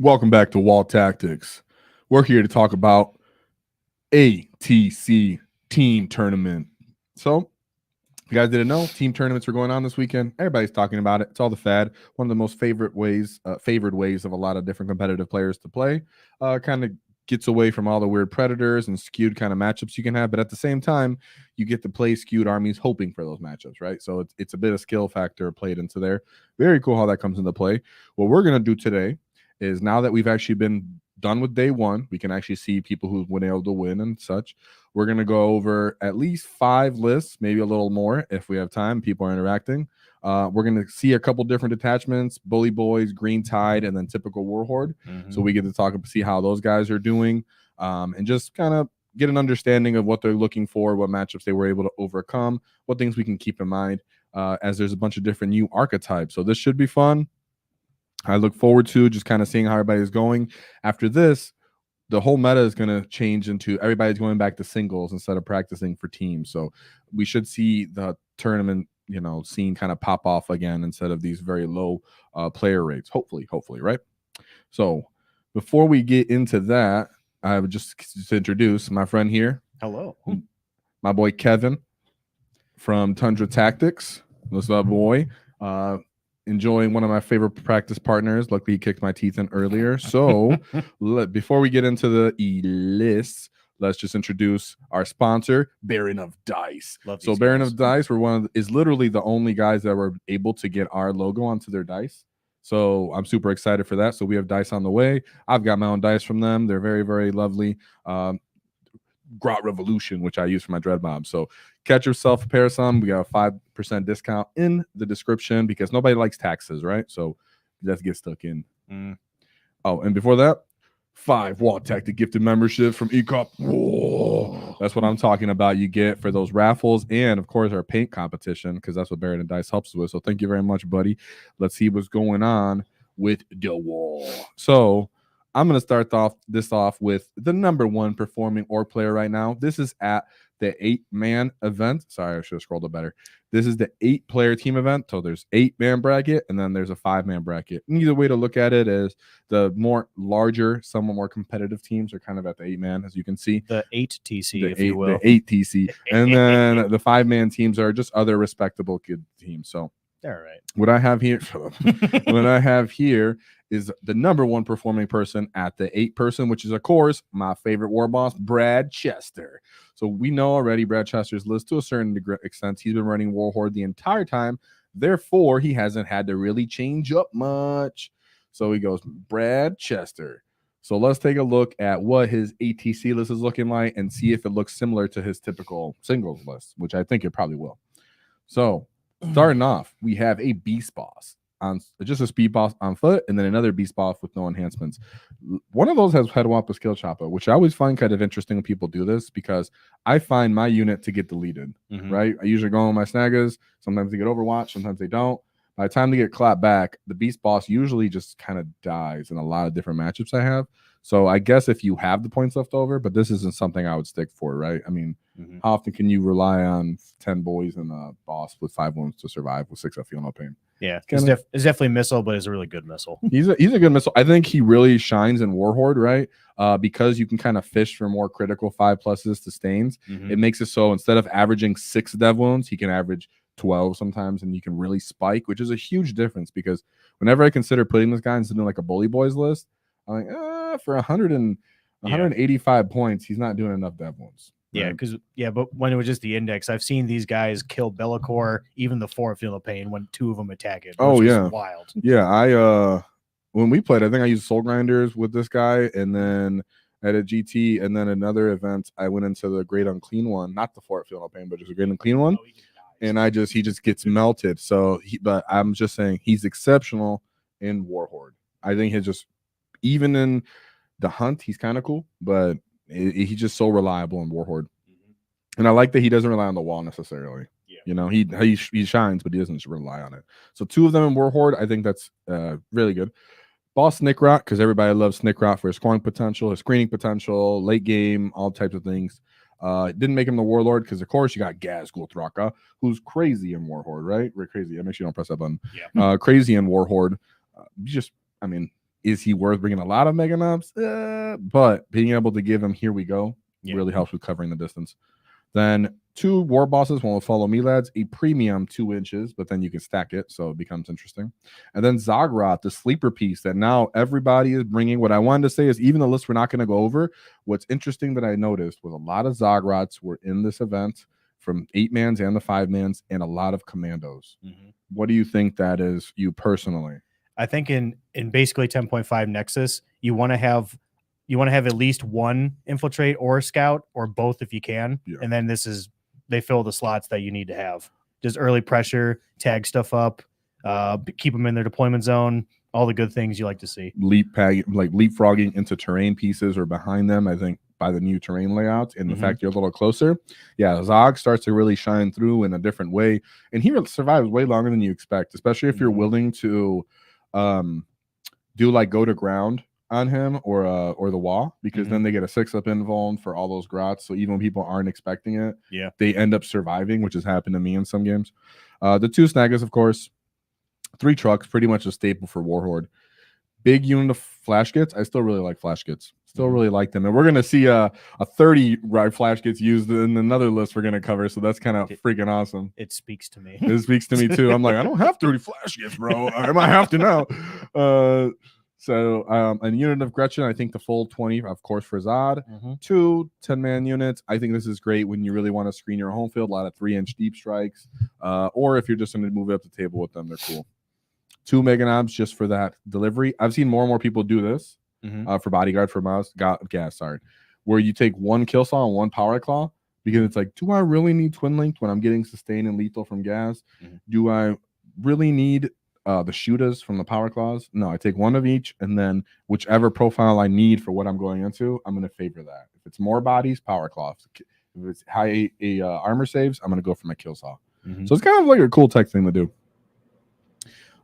Welcome back to Wall Tactics. We're here to talk about ATC team tournament. So, you guys didn't know team tournaments are going on this weekend. Everybody's talking about it. It's all the fad. One of the most favored ways of a lot of different competitive players to play. Kind of gets away from all the weird predators and skewed kind of matchups you can have, but at the same time, you get to play skewed armies hoping for those matchups, right? So it's a bit of skill factor played into there. Very cool how that comes into play. What we're gonna do today is, now that we've actually been done with day one, we can actually see people who've been able to win and such. We're going to go over at least 5 lists, maybe a little more if we have time. People are interacting. We're going to see a couple different detachments: Bully Boys, Green Tide, and then typical War Horde. So we get to talk and see how those guys are doing, and just kind of get an understanding of what they're looking for, what matchups they were able to overcome, what things we can keep in mind, as there's a bunch of different new archetypes. So this should be fun. I look forward to just kind of seeing how everybody's going. After this, the whole meta is going to change into everybody's going back to singles instead of practicing for teams. So we should see the tournament, scene kind of pop off again instead of these very low player rates. Hopefully, right? So before we get into that, I would just introduce my friend here. Hello. My boy Kevin from Tundra Tactics. What's up, boy? Enjoying one of my favorite practice partners. Luckily, he kicked my teeth in earlier. So before we get into the lists, let's just introduce our sponsor, Baron of Dice. So Baron of Dice, is literally the only guys that were able to get our logo onto their dice. So I'm super excited for that. So we have dice on the way. I've got my own dice from them. They're very, very lovely. Grot Revolution, which I use for my dread mob. So catch yourself a pair of some. We got a 5% discount in the description because nobody likes taxes, right? So let's get stuck in. Oh, and before that, 5 Wall Tactic gifted membership from ECOP. Whoa. That's what I'm talking about. You get for those raffles and, of course, our paint competition, because that's what Baron and Dice helps us with. So thank you very much, buddy. Let's see what's going on with the wall. So I'm going to start this off with the number 1 performing orc player right now. This is at the 8-man event. Sorry, I should have scrolled it better. This is the 8-player team event. So there's 8-man bracket, and then there's a 5-man bracket. And either way to look at it is the more larger, somewhat more competitive teams are kind of at the 8-man, as you can see. The 8TC, if you will. The 8TC. And then the 5-man teams are just other respectable good teams. So all right. What I have here is the number 1 performing person at the 8-person, which is, of course, my favorite war boss, Brad Chester. So we know already Brad Chester's list to a certain extent. He's been running War Horde the entire time. Therefore, he hasn't had to really change up much. So he goes, Brad Chester. So let's take a look at what his ATC list is looking like and see if it looks similar to his typical singles list, which I think it probably will. So starting off, we have a beast boss on just a speed boss on foot, and then another beast boss with no enhancements. One of those has head wampa skill chopper, which I always find kind of interesting when people do this, because I find my unit to get deleted, right? I usually go on my snaggers. Sometimes they get overwatched, sometimes they don't. By the time they get clapped back, the beast boss usually just kind of dies in a lot of different matchups I have. So I guess if you have the points left over, but this isn't something I would stick for, right? I mean, how often can you rely on 10 boys and a boss with 5 wounds to survive with 6 I feel no pain? Yeah, it's definitely a missile, but it's a really good missile. He's a good missile. I think he really shines in War Horde, right? Because you can kind of fish for more critical 5+ to stains. It makes it so instead of averaging 6 dev wounds, he can average 12 sometimes, and you can really spike, which is a huge difference, because whenever I consider putting this guy in something like a Bully Boys list, I'm like, for 185 points, he's not doing enough dev wounds. Right? But when it was just the index, I've seen these guys kill Be'lakor, even the 4 Feel No Pain, when 2 of them attack it. Oh yeah, wild. Yeah, I when we played, I think I used Soul Grinders with this guy, and then at a GT, and then another event, I went into the Great Unclean one, not the 4 Feel No Pain, but just a Great Unclean one. And he just gets melted. So but I'm just saying he's exceptional in War Horde. I think he's just, even in the hunt, he's kind of cool, but he's just so reliable in War Horde. And I like that he doesn't rely on the wall necessarily. He shines, but he doesn't rely on it. So 2 of them in War Horde, I think that's really good. Boss Snickrot, because everybody loves Snickrot for his scoring potential, his screening potential, late game, all types of things. Didn't make him the Warlord because, of course, you got Gaz Gulthraka, who's crazy in War Horde, right? Crazy. I make sure you don't press that button. Yeah. Crazy in War Horde. Is he worth bringing a lot of Mega Knobs? But being able to give him here we go really helps with covering the distance. Then 2 war bosses, one will follow me, lads. A premium 2 inches, but then you can stack it, so it becomes interesting. And then Zagrat, the sleeper piece that now everybody is bringing. What I wanted to say is even the list we're not going to go over, what's interesting that I noticed was a lot of Zagrats were in this event from 8-mans and the 5-mans and a lot of commandos. What do you think that is, you personally? I think in basically 10.5 Nexus, you want to have at least one infiltrate or scout or both if you can. And then they fill the slots that you need to have. Just early pressure, tag stuff up, keep them in their deployment zone, all the good things you like to see. Leapfrogging into terrain pieces or behind them, I think, by the new terrain layouts and the fact you're a little closer. Yeah, Zog starts to really shine through in a different way. And he survives way longer than you expect, especially if you're willing to do like go to ground on him or the wall, because then they get a 6-up invuln for all those grots. So even when people aren't expecting it, they end up surviving, which has happened to me in some games. The 2 snaggers, of course, 3 trucks, pretty much a staple for Warhorde. Big unit of flash kits. I still really like flash kits. Still really like them. And we're gonna see a 30 flash kits used in another list we're gonna cover. So that's kind of freaking awesome. It speaks to me. It speaks to me too. I'm like, I don't have 30 flash kits, bro. I might have to now. So a unit of Gretchen, I think the full 20, of course, for Zod. 2 10-man units. I think this is great when you really want to screen your home field. A lot of 3-inch deep strikes. Or if you're just going to move it up the table with them, they're cool. 2 Mega Knobs just for that delivery. I've seen more and more people do this for Bodyguard for Mouse. Where you take 1 kill saw and 1 power claw, because it's like, do I really need twin linked when I'm getting sustained and lethal from gas? Do I really need the shooters from the power claws? No, I take 1 of each, and then whichever profile I need for what I'm going into, I'm going to favor that. If it's more bodies, power claws. If it's high armor saves, I'm going to go for my kill saw. So it's kind of like a cool tech thing to do.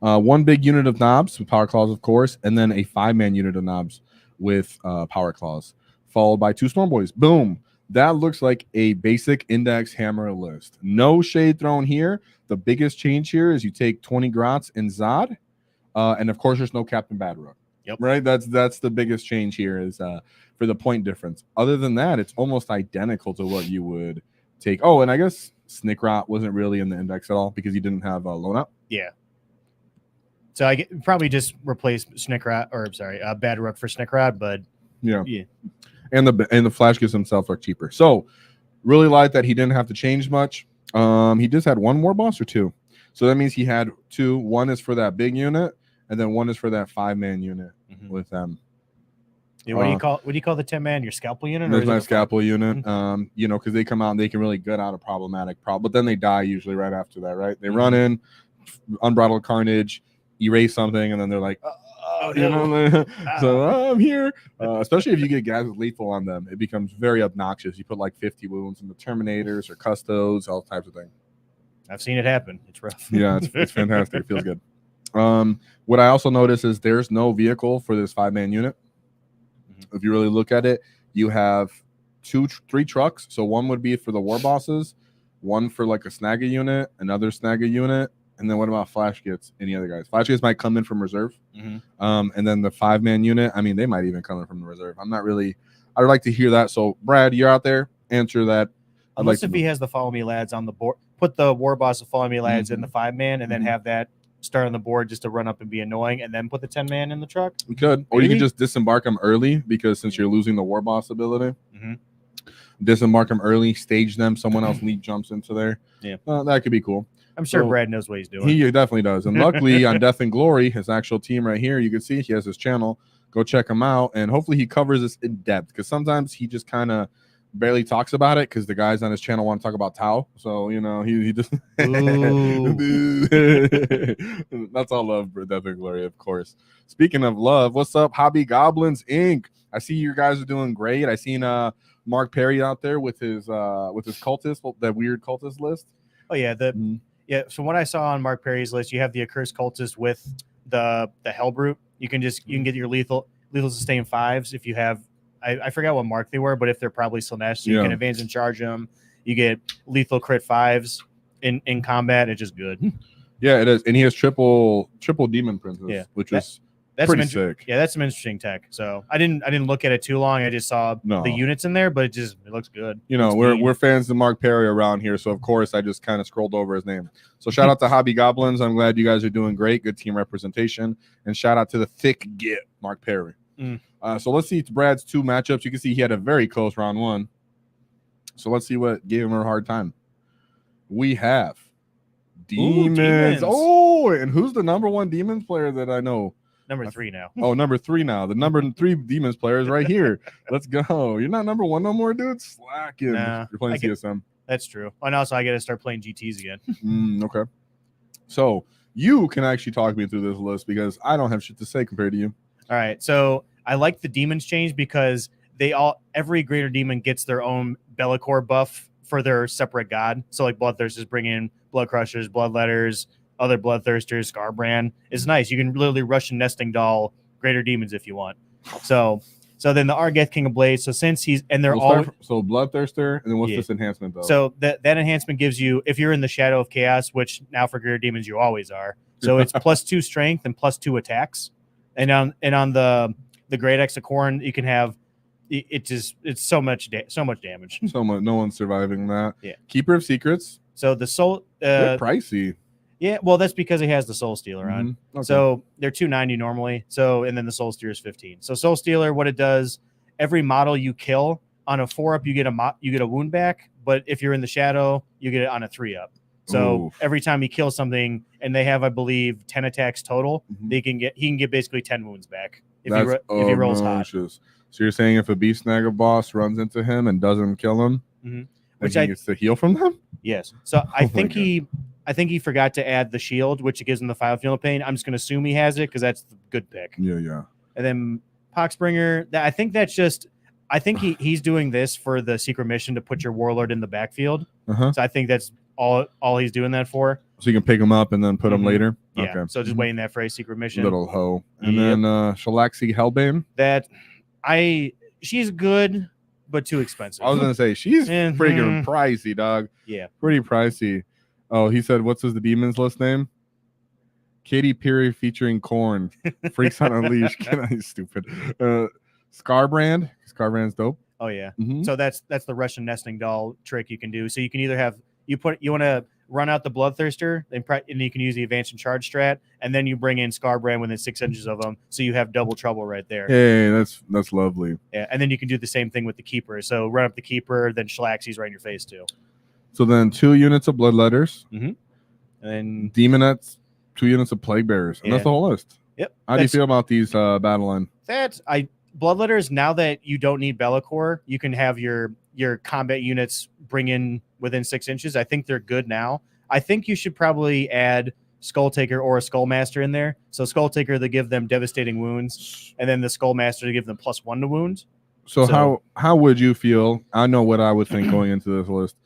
1 big unit of knobs with power claws, of course, and then a 5-man unit of knobs with power claws, followed by 2 storm boys. Boom. That looks like a basic index hammer list. No shade thrown here. The biggest change here is you take 20 grots in Zod, and of course there's no Captain Badrook. Right? That's the biggest change here is for the point difference. Other than that, it's almost identical to what you would take. Oh, and I guess Snickrot wasn't really in the index at all because he didn't have a loan up. Yeah. So I probably just replace Snickrot, or sorry, Badrook for Snickrot, but yeah. And the flash kits themselves are cheaper. So really like that he didn't have to change much. He just had 1 more boss or 2. So that means he had 2. 1 is for that big unit, and then 1 is for that 5-man unit with them. Yeah, what do you call the 10-man? Your scalpel unit? There's my scalpel unit. You know, because they come out and they can really gut out a problematic problem, but then they die usually right after that, right? They run in, unbridled carnage, erase something, and then they're like, you know, so I'm here. Especially if you get guys with lethal on them, it becomes very obnoxious. You put like 50 wounds in the Terminators or Custos, all types of things. I've seen it happen. It's rough. Yeah, it's fantastic. It feels good. What I also notice is there's no vehicle for this 5-man unit. If you really look at it, you have 3 trucks. So 1 would be for the war bosses, 1 for like a snagger unit, another snagger unit. And then what about flash kits? Any other guys? Flash kits might come in from reserve. And then the 5-man unit, I mean, they might even come in from the reserve. I'm not really, I'd like to hear that. So Brad, you're out there, answer that. Unless if he has the follow me lads on the board, put the war boss of follow me lads in the 5-man and then have that start on the board just to run up and be annoying, and then put the 10-man in the truck. We could, or you could just disembark them early, because since you're losing the war boss ability, disembark them early, stage them, someone else leap jumps into there. Yeah, that could be cool. I'm sure Brad knows what he's doing. He definitely does. And luckily on Death and Glory, his actual team right here, you can see he has his channel. Go check him out. And hopefully he covers this in depth, because sometimes he just kind of barely talks about it because the guys on his channel want to talk about Tau. So, you know, he just that's all love for Death and Glory, of course. Speaking of love, what's up, Hobby Goblins Inc? I see you guys are doing great. I seen Mark Perry out there with his cultist, that weird cultist list. Oh yeah, yeah. So what I saw on Mark Perry's list, you have the accursed cultist with the Hellbrute. You can get your lethal sustain 5s if you have. I forgot what mark they were, but if they're probably Slanesh, so you can advance and charge them. You get lethal crit 5s in combat. It's just good. Yeah, it is, and he has triple demon princess, which is That's pretty sick. Yeah, that's some interesting tech. So I didn't look at it too long. I just saw the units in there, but it looks good. You know, we're fans of Mark Perry around here, so of course I just kind of scrolled over his name. So shout out to Hobby Goblins. I'm glad you guys are doing great. Good team representation, and shout out to the thick git Mark Perry. So let's see Brad's 2 matchups. You can see he had a very close round 1. So let's see what gave him a hard time. We have Demons. Oh, and who's the number 1 Demons player that I know? Number 3 now. Oh, number 3 now. The number 3 Demons player is right here. Let's go. You're not number 1 no more, dude. Slacking. Nah, you're playing CSM. That's true. And also, I got to start playing GTs again. Okay. So you can actually talk me through this list because I don't have shit to say compared to you. All right. So I like the Demons change because every Greater Demon gets their own Be'lakor buff for their separate god. So like Bloodthirsters bring in Blood Crushers, Bloodletters, other Bloodthirsters, Scarbrand. It's nice. You can literally Russian nesting doll Greater Demons if you want. So then the Argeth King of Blades. So since they're all Bloodthirster, and then what's this enhancement though? So that enhancement gives you, if you're in the Shadow of Chaos, which now for Greater Demons you always are. So it's +2 strength and +2 attacks. And on the Great Exocorn, you can have it's so much damage. No one's surviving that. Yeah. Keeper of Secrets. So the soul they're pricey. Yeah, well, that's because it has the Soul Stealer on. Okay. So they're $290 normally. So and then the Soul Stealer is $15. So Soul Stealer, what it does, every model you kill on a 4-up, you get a wound back. But if you're in the Shadow, you get it on a 3-up. So every time he kills something, and they have, I believe, 10 attacks total, he can get basically 10 wounds back if he rolls hot. So you're saying if a Beast Snagger boss runs into him and doesn't kill him, which he gets to heal from them? Yes. So I think he forgot to add the shield, which gives him the 5 Feel No Pain. I'm just going to assume he has it because that's the good pick. Yeah. And then Poxbringer, I think he's doing this for the secret mission to put your Warlord in the backfield. So I think that's all he's doing that for. So you can pick him up and then put him later? Yeah. Okay. So just waiting that for a secret mission. Little hoe. And then Shalaxi Hellbane. She's good, but too expensive. I was going to say, she's freaking pricey, dog. Yeah. Pretty pricey. Oh, he said, what's the Demon's list name? Katy Perry featuring Korn. Freaks on a Leash. He's stupid. Scarbrand. Scarbrand's dope. Oh, yeah. So that's the Russian nesting doll trick you can do. So you can either have, you want to run out the Bloodthirster, and you can use the Advance and Charge strat, and then you bring in Scarbrand within 6 inches of them, so you have double trouble right there. Hey, that's lovely. Yeah, and then you can do the same thing with the Keeper. So run up the Keeper, then Shalaxi's right in your face too. So then 2 units of Bloodletters. And then Demonettes, 2 units of Plague Bearers. And that's the whole list. Yep. How do you feel about these battle line? Bloodletters, now that you don't need Be'lakor, you can have your combat units bring in within 6 inches. I think they're good now. I think you should probably add Skulltaker or a Skullmaster in there. So Skulltaker, they give them devastating wounds, and then the Skullmaster to give them +1 to wounds. So how would you feel? I know what I would think going into this list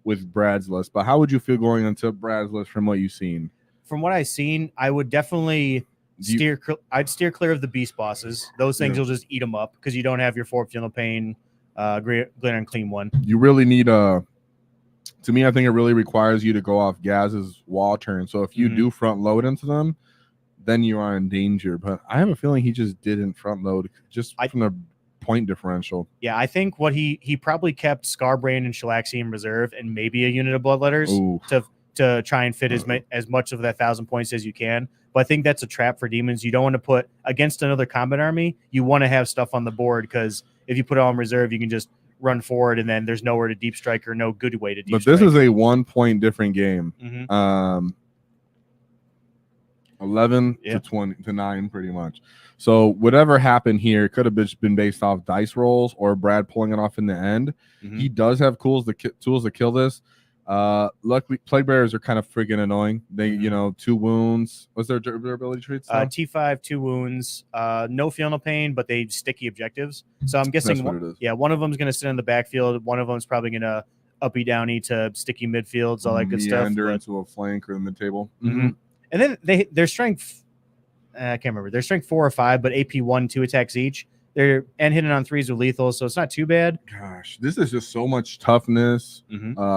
with Brad's list, but how would you feel going into Brad's list from what you've seen? From what I've seen, I would definitely I'd steer clear of the beast bosses. Those things will just eat them up because you don't have your 4 Feel No Pain, Glitter and Clean one. You really need to me, I think it really requires you to go off Gaz's wall turn. So if you do front load into them, then you are in danger. But I have a feeling he just didn't front load from the point differential. Yeah, I think what he probably kept Scarbrand and Shalaxi in reserve and maybe a unit of Bloodletters to try and fit as much of that 1,000 points as you can. But I think that's a trap for Demons. You don't want to put against another combat army. You want to have stuff on the board because if you put it on reserve, you can just run forward and then there's nowhere to deep strike or no good way to deep strike. But this is a 1 point different game. 11 to 20 to 9 pretty much. So whatever happened here could have been based off dice rolls or Brad pulling it off in the end. He does have tools to kill this. Luckily, Plague Bearers are kind of friggin' annoying. They, 2 wounds. What's their durability traits? T5, 2 wounds. No Feel No Pain, but they sticky objectives. So I'm guessing, one of them is going to sit in the backfield. One of them is probably going to uppy downy to sticky midfields, all that good stuff. Meander into a flank or the mid table. And then their strength, I can't remember. Their strength 4 or 5, but AP 1, 2 attacks each. They're hitting on 3s with lethal, so it's not too bad. Gosh, this is just so much toughness,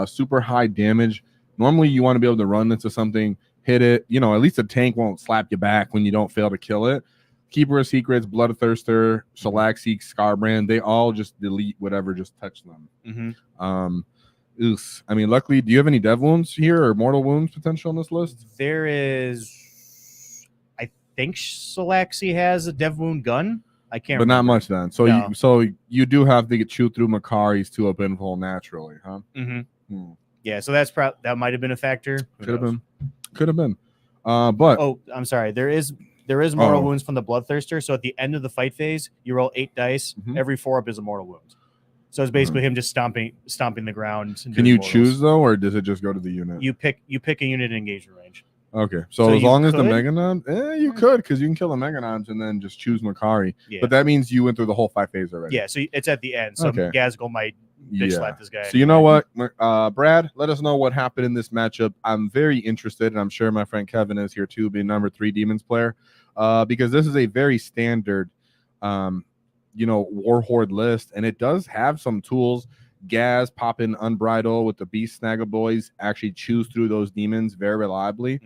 super high damage. Normally, you want to be able to run into something, hit it. At least a tank won't slap you back when you don't fail to kill it. Keeper of Secrets, Bloodthirster, Salaxi, Scarbrand, they all just delete whatever just touched them. I mean, luckily, do you have any dev wounds here or mortal wounds potential on this list? There is, I think Salaxi has a dev wound gun. I can't but remember. not much then. So No. you do have to get chewed through Makari's 2-up info naturally, huh? Yeah, so that's that might have been a factor. Could have been. But oh, I'm sorry. There is mortal wounds from the Bloodthirster. So at the end of the fight phase, you roll 8 dice. Every 4-up is a mortal wound. So it's basically him just stomping the ground. Can you choose though, or does it just go to the unit? You pick a unit in engagement range. Okay, so as long as the Meganon, you could, because you can kill the Meganons and then just choose Makari. Yeah. But that means you went through the whole 5 phase already. Yeah, so it's at the end. So Gazgul might bitch slap this guy. So you know what, Brad, let us know what happened in this matchup. I'm very interested, and I'm sure my friend Kevin is here too, being number 3 Demons player, because this is a very standard, War Horde list, and it does have some tools. Gaz pop in Unbridle with the Beast Snagger boys, actually choose through those demons very reliably.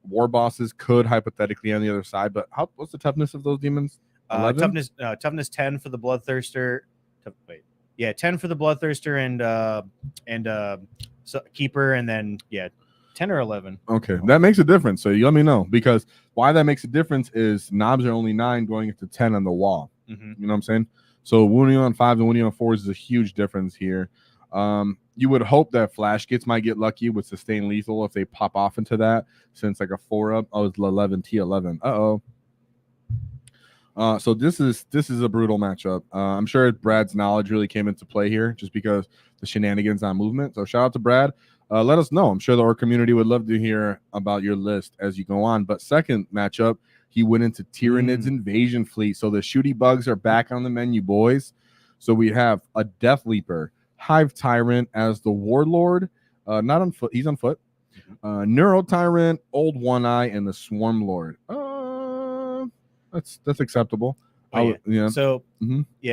War bosses could hypothetically on the other side, but what's the toughness of those demons? Toughness 10 for the Bloodthirster. 10 for the Bloodthirster and Keeper, and then 10 or 11. Okay, that makes a difference. So you let me know, because why that makes a difference is knobs are only 9 going into 10 on the wall. You know what I'm saying? So wounding on 5 and wounding on 4 is a huge difference here. You would hope that Flash Gits might get lucky with sustained lethal if they pop off into that, since like a 4-up. Oh, it's 11 T11. So this is a brutal matchup. I'm sure Brad's knowledge really came into play here, just because the shenanigans on movement. So shout out to Brad. Let us know. I'm sure the Ork community would love to hear about your list as you go on. But second matchup, he went into Tyranids Invasion Fleet. So the shooty bugs are back on the menu, boys. So we have a Death Leaper, Hive Tyrant as the Warlord. Not on foot. He's on foot. Neuro Tyrant, Old One Eye, and the Swarm Lord. That's acceptable. So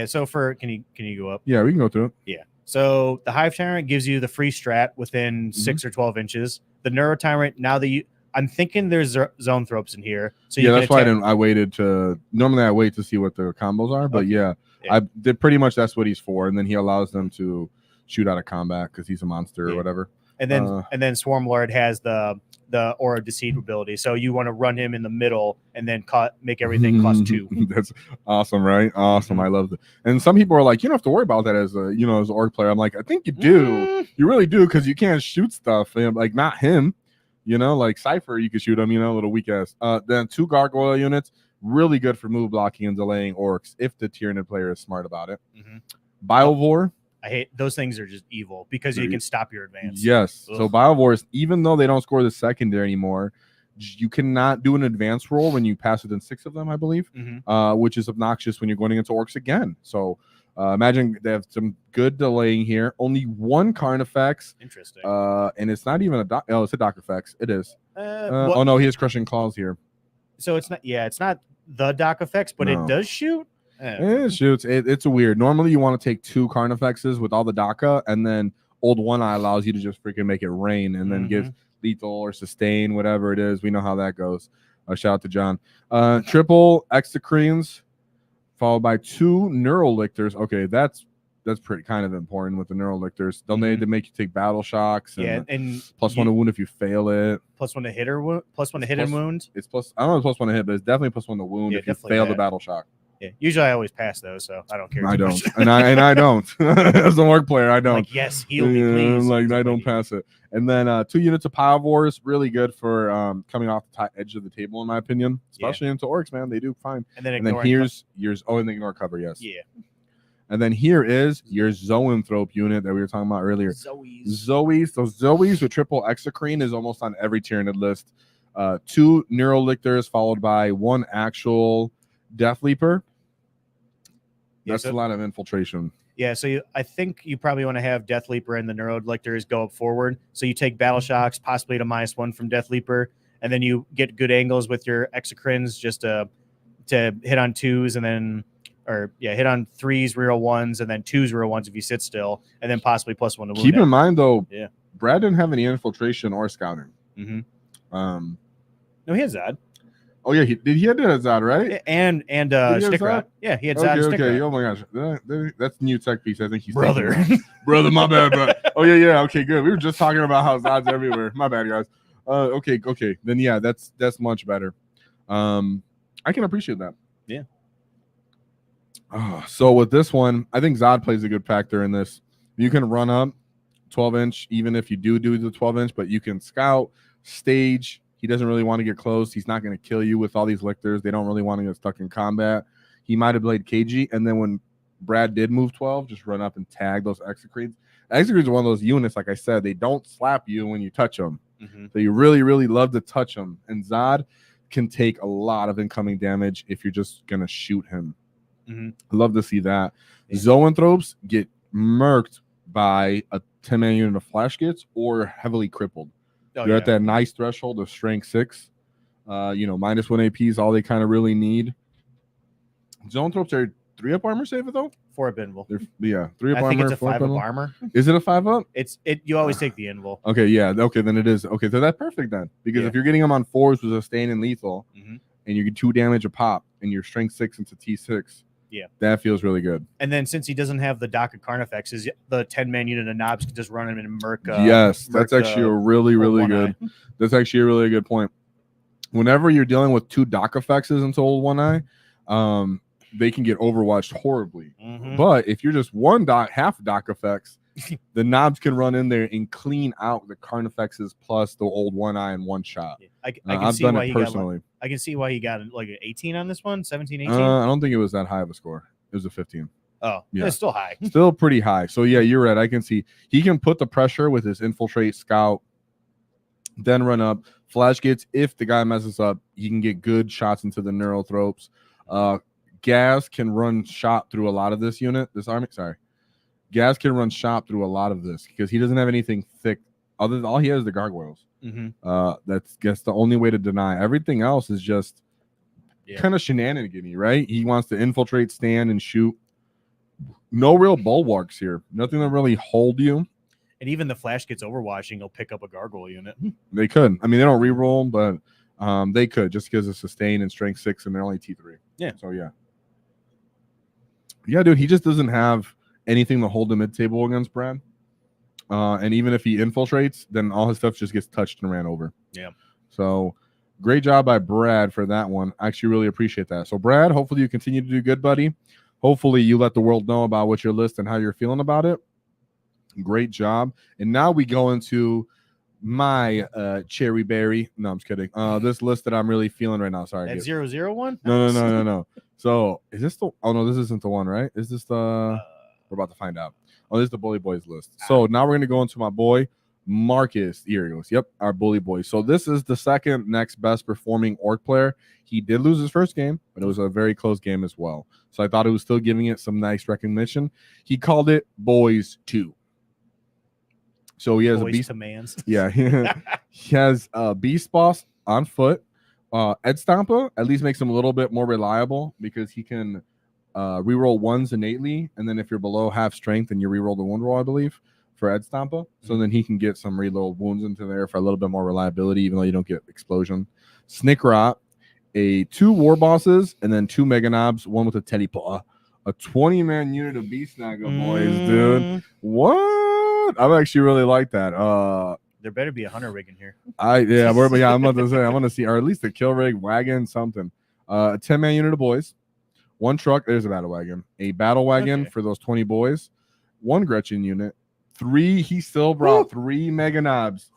So for can you go up? Yeah, we can go through it. Yeah. So the Hive Tyrant gives you the free strat within 6 or 12 inches. The Neuro Tyrant, now that I'm thinking there's zone thropes in here. So that's why I waited to. Normally I wait to see what the combos are, but I did pretty much. That's what he's for, and then he allows them to shoot out of combat because he's a monster or whatever. And then Swarm Lord has the Aura of Deceit ability. So you want to run him in the middle and then make everything cost 2. That's awesome, right? Awesome. I love it. And some people are like, you don't have to worry about that as as an Ork player. I'm like, I think you do. You really do, because you can't shoot stuff. Like not him. Like Cypher, you could shoot him, a little weak ass. Then 2 gargoyle units, really good for move blocking and delaying Orks if the Tyranid player is smart about it. Biovore. I hate those things, are just evil because you can stop your advance. Yes. Ugh. So Biovores, even though they don't score the secondary anymore, you cannot do an advance roll when you pass within 6 of them, I believe, which is obnoxious when you're going against Orks again. So imagine they have some good delaying here. Only 1 Carnifex. Interesting. And it's not even it's a Doc Effects. It is. Oh no, he has Crushing Claws here. So it's not. Yeah, it's not the Doc Effects, but it does shoot. It shoots. It's a weird. Normally, you want to take 2 Carnifexes with all the DACA, and then Old One Eye allows you to just freaking make it rain, and then give lethal or sustain, whatever it is. We know how that goes. Shout out to John. Triple Exocrines, followed by 2 Neural Lictors. Okay, that's pretty kind of important with the Neural Lictors. They'll need to make you take battle shocks. And +1 to wound if you fail it. +1 to hit or +1 to hit and wound. It's plus. I don't know if +1 to hit, but it's definitely +1 to wound if you fail the battle shock. Yeah, usually I always pass those, so I don't care. I don't, and I don't. As a Ork player, I don't. Like, yes, heal me, please. Like I don't pass it. And then 2 units of Biovores, really good for coming off the edge of the table, in my opinion. Especially into Orks, man, they do fine. And then here's yours. Oh, and they ignore cover, yes. Yeah. And then here is your Zoanthrope unit that we were talking about earlier. Zoes. So Zoes with triple Exocrine is almost on every Tyranid list. 2 Neural Lictors followed by 1 actual Death Leaper. That's a lot of infiltration. Yeah, so I think you probably want to have Death Leaper and the Neuro Lictors go up forward. So you take Battle Shocks, possibly to -1 from Death Leaper, and then you get good angles with your Exocrines just to hit on 2s and then, hit on 3s, real 1s, and then 2s, real 1s if you sit still, and then possibly +1 to wound. Keep in mind, though, Brad didn't have any infiltration or scouting. No, he has that. Oh yeah, he had Zod, right? And Did he have Stickrot. Zod? Yeah, he had Zod and Okay. Stickrot. Oh my gosh, that's new tech piece. I think he's Brother. Brother, my bad, bro. Oh yeah. Okay, good. We were just talking about how Zod's everywhere. My bad, guys. Okay. Then yeah, that's much better. I can appreciate that. Yeah. So with this one, I think Zod plays a good factor in this. You can run up 12-inch, even if you do the 12-inch, but you can scout, stage. He doesn't really want to get close. He's not going to kill you with all these lictors. They don't really want to get stuck in combat. He might have played KG, and then when Brad did move 12, just run up and tag those Execretes. Execretes are one of those units, like I said, they don't slap you when you touch them. So you really, really love to touch them. And Zod can take a lot of incoming damage if you're just going to shoot him. I love to see that. Yeah. Zoanthropes get murked by a 10-man unit of flash gets or heavily crippled. They're at that nice threshold of strength 6. -1 AP is all they kind of really need. Zoanthropes are 3-up armor save it though? 4-up invul. 3-up armor. I think it's a 5-up armor. Is it a 5-up? You always take the invul. Okay, yeah. Okay, then it is. Okay, so that's perfect then. Because if you're getting them on 4s with sustain and lethal, and you get 2 damage a pop, and you're strength 6 into T6, that feels really good. And then since he doesn't have the Dock of Carnifexes, the 10-man unit of knobs can just run him and murk. That's actually a really, really good. That's actually a really good point. Whenever you're dealing with 2 Dock effects into old One Eye, they can get overwatched horribly. But if you're just half Dock effects, the knobs can run in there and clean out the Carnifexes plus the old One Eye in one shot. I can see why he personally. I can see why he got like an 18 on this one, 17, 18. I don't think it was that high of a score. It was a 15. Oh, yeah, it's still high. Still pretty high. So yeah, you're right. I can see he can put the pressure with his infiltrate, scout, then run up. Flash gets, if the guy messes up, he can get good shots into the neurothropes. Gaz can run shot through a lot of this unit. This army, Gaz can run shot through a lot of this because he doesn't have anything thick. Other than all he has is the gargoyles. That's the only way to deny. Everything else is just kind of shenanigan-y, right? He wants to infiltrate, stand, and shoot. No real bulwarks here. Nothing to really hold you. And even the flash gets overwatching, he'll pick up a gargoyle unit. They could. I mean, they don't reroll, but they could just because of sustain and strength 6, and they're only T3. Yeah. So yeah, dude. He just doesn't have anything to hold the mid table against Brad. And even if he infiltrates, then all his stuff just gets touched and ran over. Yeah. So great job by Brad for that one. I actually really appreciate that. So Brad, hopefully you continue to do good, buddy. Hopefully you let the world know about what your list and how you're feeling about it. Great job. And now we go into my cherry berry. No, I'm just kidding. This list that I'm really feeling right now. Sorry. That 001? No. So is this the? Oh no, this isn't the one, right? Is this the? We're about to find out. Oh, this is the Bully Boys list. So now we're gonna go into my boy Marcus. Here he goes. Yep, our Bully Boy. So this is the second next best performing Orc player. He did lose his first game, but it was a very close game as well. So I thought it was still giving it some nice recognition. He called it Boys 2. So he has Boys a beast. To mans. Yeah, he has a beast boss on foot. Ed Stompa at least makes him a little bit more reliable because he can reroll 1s innately, and then if you're below half strength, then you reroll the wound roll, I believe, for Ed Stompa. So then he can get some reload wounds into there for a little bit more reliability, even though you don't get explosion. Snickrot, 2 war bosses, and then 2 mega knobs, one with a teddy paw. A 20-man unit of beast snagger boys, dude. What? I actually really like that. There better be a hunter rig in here. I'm about to say I want to see, or at least a kill rig, wagon, something. A 10-man unit of boys, 1 truck. There's a battle wagon. A battle wagon for those 20 boys. 1 Gretchen unit. 3. He still brought 3 mega knobs.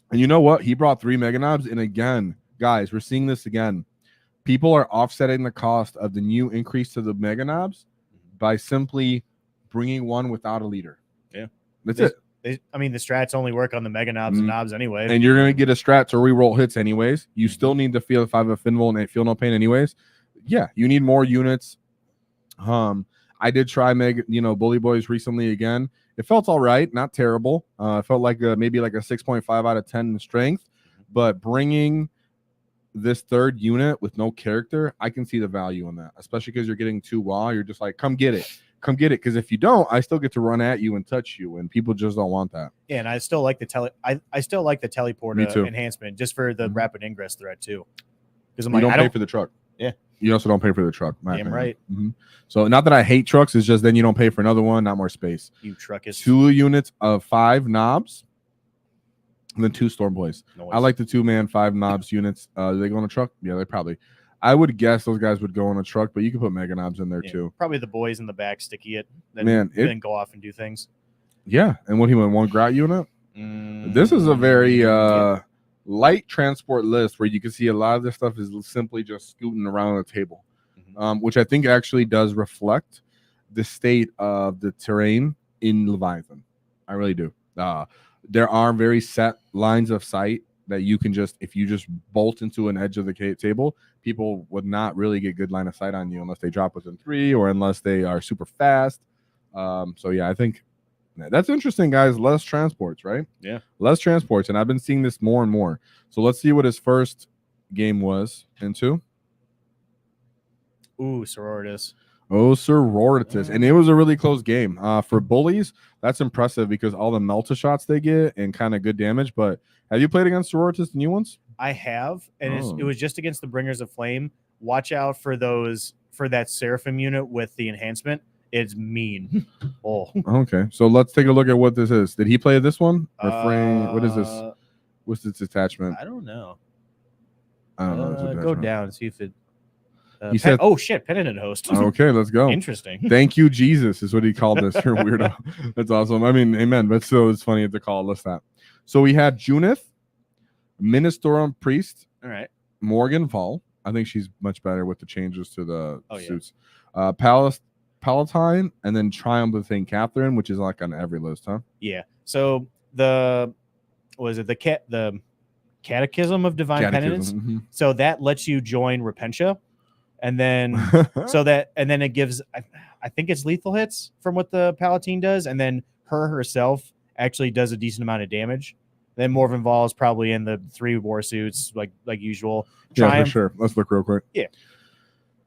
And you know what? He brought 3 mega knobs. And again, guys, we're seeing this again. People are offsetting the cost of the new increase to the mega knobs by simply bringing 1 without a leader. Yeah, that's it. The strats only work on the mega knobs and knobs anyway. And you're going to get a strat to reroll hits anyways. You still need to feel 5 of Finvol and feel no pain anyways. Yeah, you need more units. I did try Bully Boys recently again. It felt all right, not terrible. It felt like maybe like a 6.5 out of 10 in strength. But bringing this 3rd unit with no character, I can see the value in that, especially because you're getting 2 WAAAGH. You're just like, come get it. come get it. Because if you don't, I still get to run at you and touch you, and people just don't want that. Yeah, and I still like the I still like the teleport Me too. enhancement just for the rapid ingress threat too. Because You don't pay for the truck. Yeah. You also don't pay for the truck. Damn right. So not that I hate trucks, it's just then you don't pay for another one, not more space. You truck is 2 units of 5 knobs, and then 2 storm boys. Noise. I like the 2-man 5 knobs units. Do they go on a truck? Yeah, they probably. I would guess those guys would go on a truck, but you can put mega knobs in there too. Probably the boys in the back sticky it. Then go off and do things. Yeah, and what he went 1 grout unit. This is a very light transport list where you can see a lot of this stuff is simply just scooting around the table, which I think actually does reflect the state of the terrain in Leviathan. I really do. There are very set lines of sight that you can just, if you just bolt into an edge of the table, people would not really get good line of sight on you unless they drop within 3 or unless they are super fast. So yeah, I think that's interesting, guys. Less transports, right? Yeah. Less transports. And I've been seeing this more and more. So let's see what his first game was into. Ooh, Sororitas. Oh, Sororitas. And it was a really close game. For bullies, that's impressive because all the melta shots they get and kind of good damage. But have you played against Sororitas, the new ones? I have. And it was just against the Bringers of Flame. Watch out for that Seraphim unit with the enhancement. It's mean. Oh. Okay. So let's take a look at what this is. Did he play this one? Refrain. What is this? What's its attachment? I don't know. I don't know. Go down and see if it. He said, "Oh shit, penitent host." Okay, let's go. Interesting. Thank you, Jesus, is what he called this. You're a weirdo. That's awesome. I mean, amen. But still, it's funny to call us that. So we had Junith, Ministorum Priest. All right. Morgan Vol. I think she's much better with the changes to the suits. Yeah. Palatine, and then Triumph of St. Catherine, which is like on every list, huh? Yeah. So the Catechism of Divine Penitence. So that lets you join Repentia, and then it gives I think it's lethal hits from what the Palatine does, and then herself actually does a decent amount of damage. Then Morven Vol is probably in the 3 war suits like usual. Yeah, for sure. Let's look real quick. Yeah.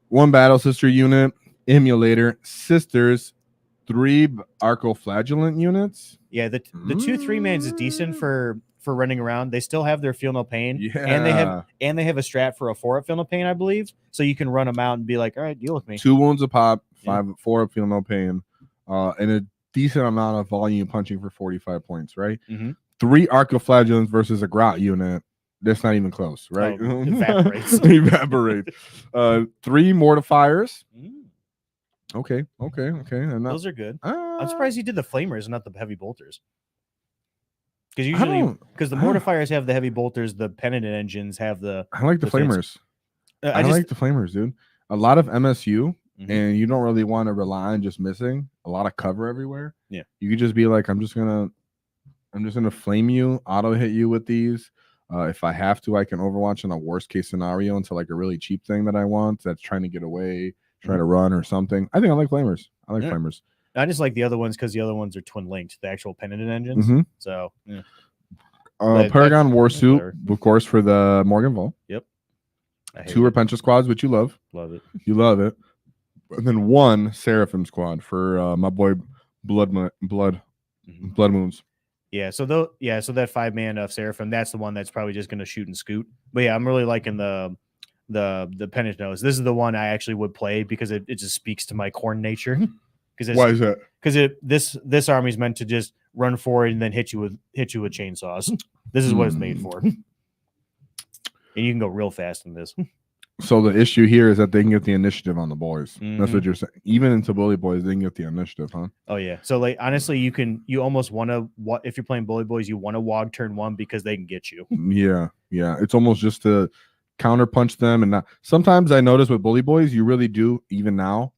1 battle sister unit. Emulator, sisters, 3 arcoflagellant units. Yeah, the 2 3-mans is decent for running around. They still have their feel no pain. Yeah. And they have a strat for a 4 up feel no pain, I believe. So you can run them out and be like, all right, deal with me. 2 wounds a pop, 4 up feel no pain, and a decent amount of volume punching for 45 points, right? 3 arcoflagellants versus a grout unit. That's not even close, right? Oh, evaporates. Evaporate. 3 mortifiers. Okay. And those are good. I'm surprised he did the flamers, not the heavy bolters. Because usually, the mortifiers have the heavy bolters, the penitent engines have the. I like the flamers. I like the flamers, dude. A lot of MSU, and you don't really want to rely on just missing a lot of cover everywhere. Yeah, you could just be like, I'm just gonna flame you, auto hit you with these. If I have to, I can Overwatch in a worst case scenario into like a really cheap thing that I want that's trying to get away. Try to run or something. I think I like flamers. Flamers. I just like the other ones because the other ones are twin linked, the actual penitent engines. So, Paragon Warsuit, of course, for the Morgan Vol. Yep. 2 Repentia squads, which you love. Love it. You love it. And then 1 Seraphim squad for my boy Blood Moons. Yeah. So that 5-man of Seraphim, that's the one that's probably just going to shoot and scoot. But yeah, I'm really liking the penitent nose. This is the one I actually would play because it just speaks to my corn nature. Why is that? Because this army is meant to just run forward and then hit you with chainsaws. This is what it's made for. And you can go real fast in this. So the issue here is that they can get the initiative on the boys. That's what you're saying. Even into bully boys, they can get the initiative, huh? Oh yeah. So like honestly, you almost want to if you're playing bully boys, you want to WAAAGH turn 1 because they can get you. Yeah. It's almost just to counter punch them, and not. Sometimes I notice with bully boys, you really do. Even now,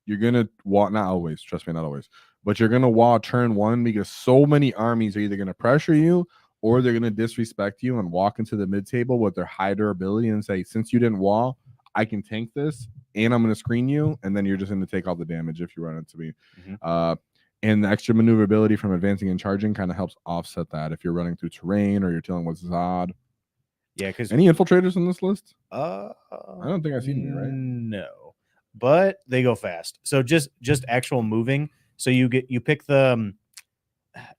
you're gonna not always. Trust me, not always. But you're gonna WAAAGH turn 1 because so many armies are either gonna pressure you or they're gonna disrespect you and walk into the mid table with their high durability and say, since you didn't WAAAGH, I can tank this and I'm gonna screen you, and then you're just gonna take all the damage if you run into me. And the extra maneuverability from advancing and charging kind of helps offset that if you're running through terrain or you're dealing with Zod. Yeah, because any infiltrators on this list? I don't think I've seen any, right? No. but they go fast. So just actual moving. So you pick the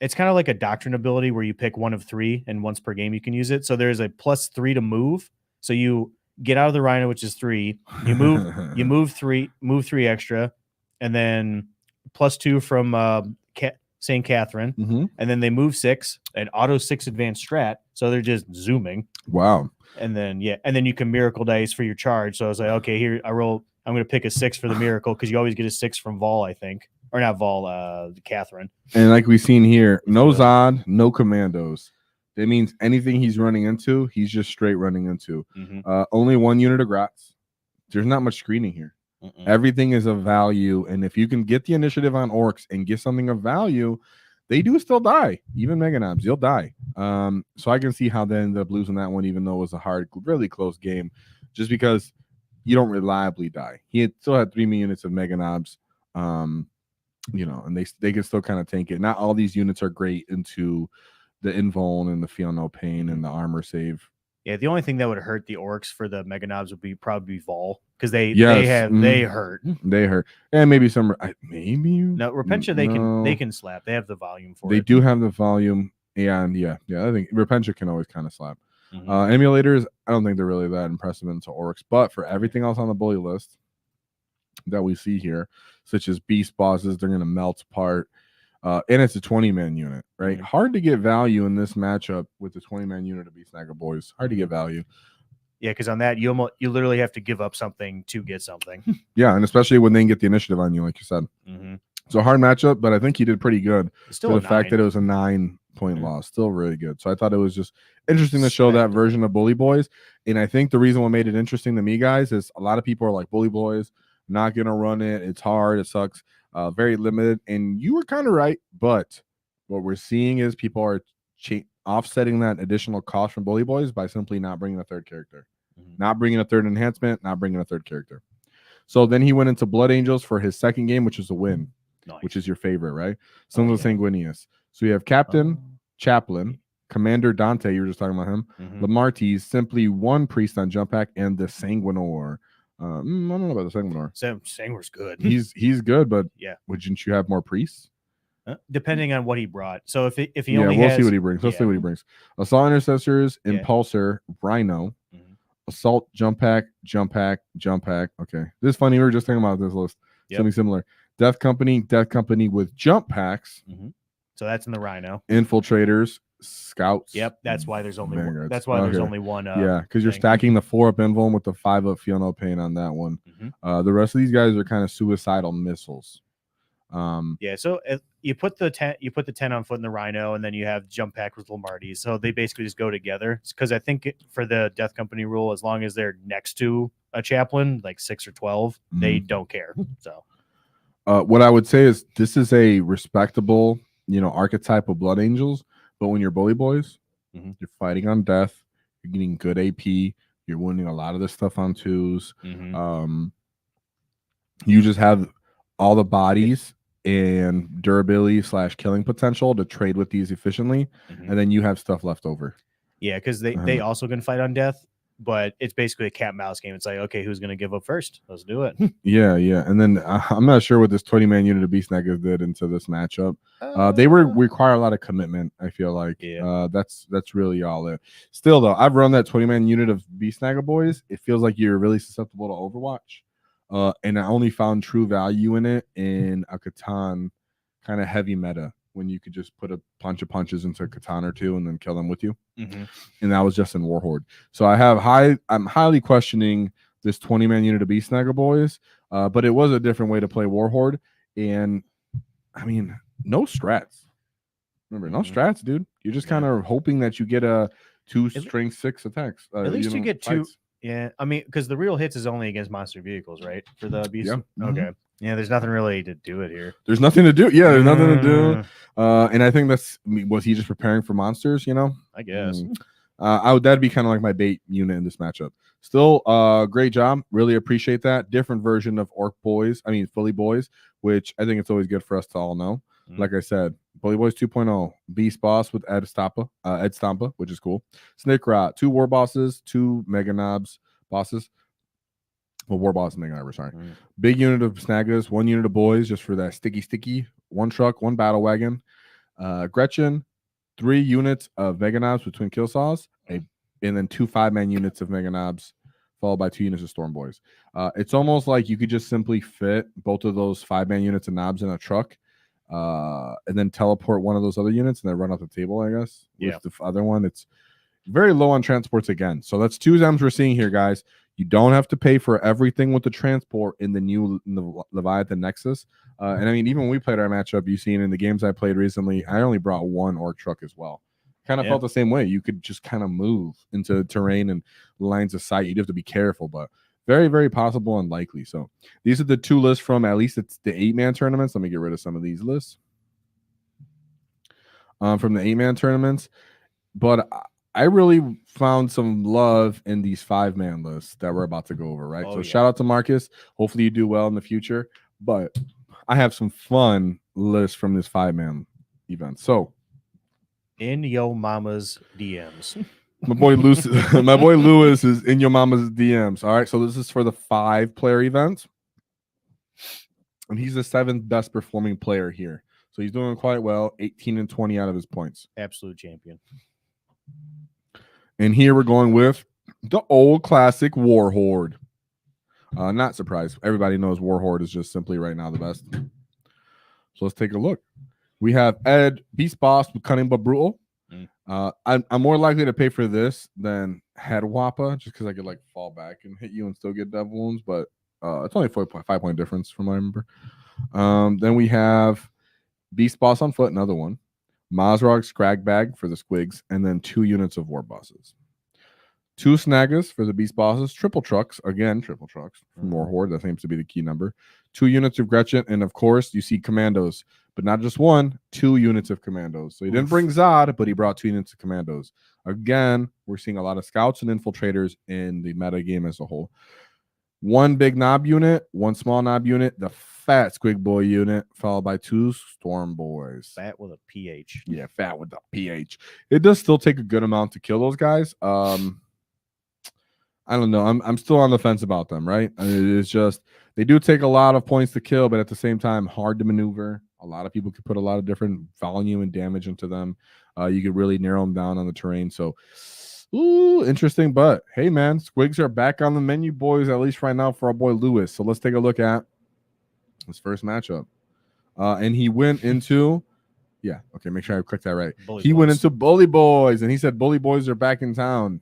it's kind of like a doctrine ability where you pick one of 3 and once per game you can use it. So there's a +3 to move. So you get out of the rhino, which is 3. You move 3 extra, and then +2 from St. Catherine, and then they move 6 and auto 6 advanced strat. So they're just zooming. Wow. And then you can miracle dice for your charge. So I was like, okay, here I'm going to pick a 6 for the miracle because you always get a 6 from Vol, I think. Or not Vol, Catherine. And like we've seen here, no Zod, no commandos. That means anything he's running into, he's just straight running into. Only 1 unit of Grats. There's not much screening here. Everything is of value. And if you can get the initiative on Orks and get something of value, they do still die. Even Mega Knobs, you'll die. So I can see how they ended up losing that one, even though it was a hard, really close game, just because you don't reliably die. He still had 3 units of Mega Knobs. And they can still kind of tank it. Not all these units are great into the invuln and the feel no pain and the armor save. Yeah, the only thing that would hurt the Orks for the Mega Knobs would probably Vol because they hurt. They hurt, and maybe some no Repentia they can slap. They have the volume for it. They do have the volume, and I think Repentia can always kind of slap. Emulators, I don't think they're really that impressive into Orks, but for everything else on the bully list that we see here, such as beast bosses, they're going to melt apart. And it's a 20-man unit, right? Hard to get value in this matchup with the 20-man unit of Beast Snagger Boys. Hard to get value. Yeah, because on that, you literally have to give up something to get something. Yeah, and especially when they can get the initiative on you, like you said. So a hard matchup, but I think he did pretty good. Still the fact that it was a 9-point loss, still really good. So I thought it was just interesting to show that version of Bully Boys. And I think the reason what made it interesting to me, guys, is a lot of people are like, Bully Boys, not going to run it. It's hard. It sucks. Very limited. And you were kind of right. But what we're seeing is people are offsetting that additional cost from Bully Boys by simply not bringing a 3rd character. Not bringing a 3rd enhancement, not bringing a 3rd character. So then he went into Blood Angels for his 2nd game, which was a win, which is your favorite, right? Sons of Sanguinius. So you have Captain, Chaplain, Commander Dante, you were just talking about him, Lamartes, simply 1 priest on jump pack, and the Sanguinor. I don't know about the Sanguinor. Sanguinor's good. He's good, but wouldn't you have more priests? Depending on what he brought. So if he only we'll see what he brings. Let's see what he brings. Assault Intercessors, Impulsor, Rhino, Assault, Jump Pack. Okay, this is funny. We were just talking about this list. Something similar. Death Company with jump packs. So that's in the Rhino. Infiltrators, Scouts. Yep, that's why there's only one. That's why there's only one. Because you're stacking the 4-up invuln with the 5-up feel no pain on that one. The rest of these guys are kind of suicidal missiles. So you put the 10 on foot in the Rhino, and then you have jump pack with Lamartes. So they basically just go together. Because I think for the Death Company rule, as long as they're next to a chaplain, like 6 or 12, they don't care. So what I would say is this is a respectable, archetype of Blood Angels. But when you're Bully Boys, you're fighting on death. You're getting good AP. You're winning a lot of this stuff on 2s. You just have all the bodies and durability / killing potential to trade with these efficiently, and then you have stuff left over. Yeah, because they also can fight on death, but it's basically a cat and mouse game. It's like, okay, who's going to give up first? Let's do it. Yeah. And then I'm not sure what this 20-man unit of Beast Snaggers did into this matchup. They require a lot of commitment, I feel like. That's really all it. Still, though, I've run that 20-man unit of Beast Snagger Boys. It feels like you're really susceptible to Overwatch. And I only found true value in it in a Catan kind of heavy meta when you could just put a bunch of punches into a Catan or 2 and then kill them with you. And that was just in Warhorde. So I'm highly questioning this 20-man unit of Beast Snagger Boys, but it was a different way to play Warhorde. And I mean, no strats. Remember, no strats, dude. You're just kind of hoping that you get a 2 strength 6 attacks. At least you get 2. Yeah, I mean, because the real hits is only against monster vehicles, right? For the beast. Okay. Yeah, there's nothing really to do it here. There's nothing to do. Yeah, there's nothing to do. And I think was he just preparing for monsters? I guess. That'd be kind of like my bait unit in this matchup. Still, great job. Really appreciate that. Different version of Bully Boys, which I think it's always good for us to all know. Like I said, Bully Boys 2.0, Beast Boss with Ed Stampa, which is cool. Snake Rot, 2 War Bosses, 2 Mega Knobs bosses. Well, war boss and mega armor, sorry. Big unit of snaggers, 1 unit of boys just for that sticky. 1 truck, 1 battle wagon. Gretchen, 3 units of mega knobs between kill saws, and then 2 5-man units of mega knobs, followed by 2 units of storm boys. It's almost like you could just simply fit both of those 5-man units of knobs in a truck, and then teleport one of those other units and then run off the table, I guess. With the other one, it's very low on transports again. So that's 2 Zems we're seeing here, guys. You don't have to pay for everything with the transport in the Leviathan Nexus. And I mean, even when we played our matchup, you've seen in the games I played recently, I only brought 1 Ork truck as well. Kind of felt the same way. You could just kind of move into terrain and lines of sight. You'd have to be careful, but very, very possible and likely. So these are the 2 lists from at least it's the 8-man tournaments. Let me get rid of some of these lists from the 8-man tournaments. But I really found some love in these 5-man lists that we're about to go over, right? Shout out to Marcus. Hopefully you do well in the future. But I have some fun lists from this 5-man event. So in your mama's DMs. my boy Lewis is in your mama's DMs. All right. So this is for the 5-player event. And he's the 7th best performing player here. So he's doing quite well. 18 and 20 out of his points. Absolute champion. And here we're going with the old classic War Horde. Not surprised. Everybody knows War Horde is just simply right now the best. So let's take a look. We have Ed, Beast Boss with Cunning but Brutal. I'm more likely to pay for this than Head Wappa, just because I could like fall back and hit you and still get dev wounds, but it's only 5 point difference from what I remember. Then we have Beast Boss on foot, another one. Mazrog Scrag Bag for the Squigs, and then 2 units of War Bosses. 2 Snaggers for the Beast Bosses, triple trucks from War Horde. That seems to be the key number. 2 units of Gretchen, and of course, you see Commandos, but not just 1, 2 units of Commandos. So he didn't bring Zod, but he brought 2 units of Commandos. Again, we're seeing a lot of scouts and infiltrators in the meta game as a whole. 1 big knob unit, 1 small knob unit, the fat Squig Boy unit, followed by 2 Storm Boys. Fat with a PH. Yeah, fat with the PH. It does still take a good amount to kill those guys. I don't know. I'm still on the fence about them, right? I mean, it's just they do take a lot of points to kill, but at the same time, hard to maneuver. A lot of people could put a lot of different volume and damage into them. You could really narrow them down on the terrain. So, ooh, interesting. But hey, man, Squigs are back on the menu, boys, at least right now for our boy Lewis. So let's take a look at his first matchup. And he went into, make sure I clicked that right. He went into Bully Boys, and he said Bully Boys are back in town.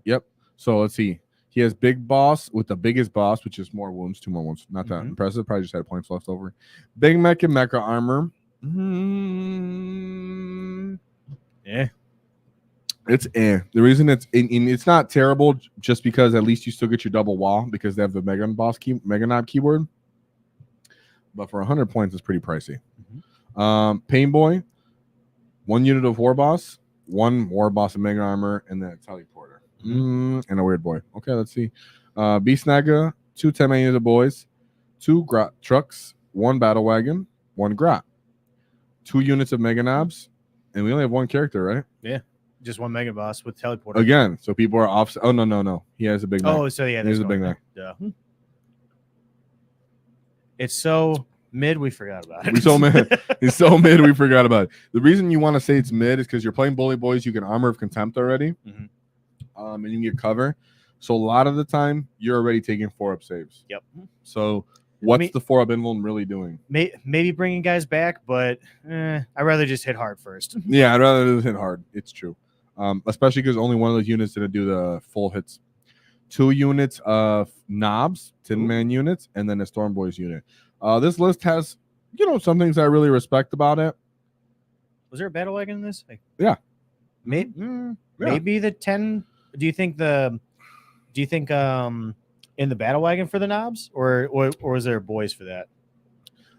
Yep. So let's see. He has Big Boss with the biggest boss, which is more wounds, 2 more wounds. Not that impressive. Probably just had points left over. Big Mech and Mecha Armor. Yeah. It's The reason it's not terrible just because at least you still get your double wall because they have the Mega Knob keyword. But for 100 points, it's pretty pricey. Pain Boy, 1 unit of War Boss, 1 War Boss of Mega Armor, and then a Teleporter. And a Weird Boy. Okay, let's see. Beast Naga, 2 10-man units of boys, 2 Grot trucks, 1 battle wagon, 1 Grot, 2 units of Mega Knobs, and we only have 1 character, right? Yeah. Just 1 Mega Boss with Teleporter. Again, so people are off. Oh, no. He has a big neck. Oh, so yeah. He has a big neck. Yeah. It's so mid, we forgot about it. It's so mid, we forgot about it. The reason you want to say it's mid is because you're playing Bully Boys. You can Armor of Contempt already. And you can get cover. So a lot of the time, you're already taking 4-up saves. Yep. So what's the 4-up invuln really doing? Maybe bringing guys back, but I'd rather just hit hard first. Yeah, I'd rather just hit hard. It's true. Especially because only one of those units didn't do the full hits. 2 units of knobs, 10-man units, and then a Storm Boys unit. This list has, some things I really respect about it. Was there a battle wagon in this? Yeah. Maybe the 10. Do you think in the battle wagon for the knobs, or is there boys for that?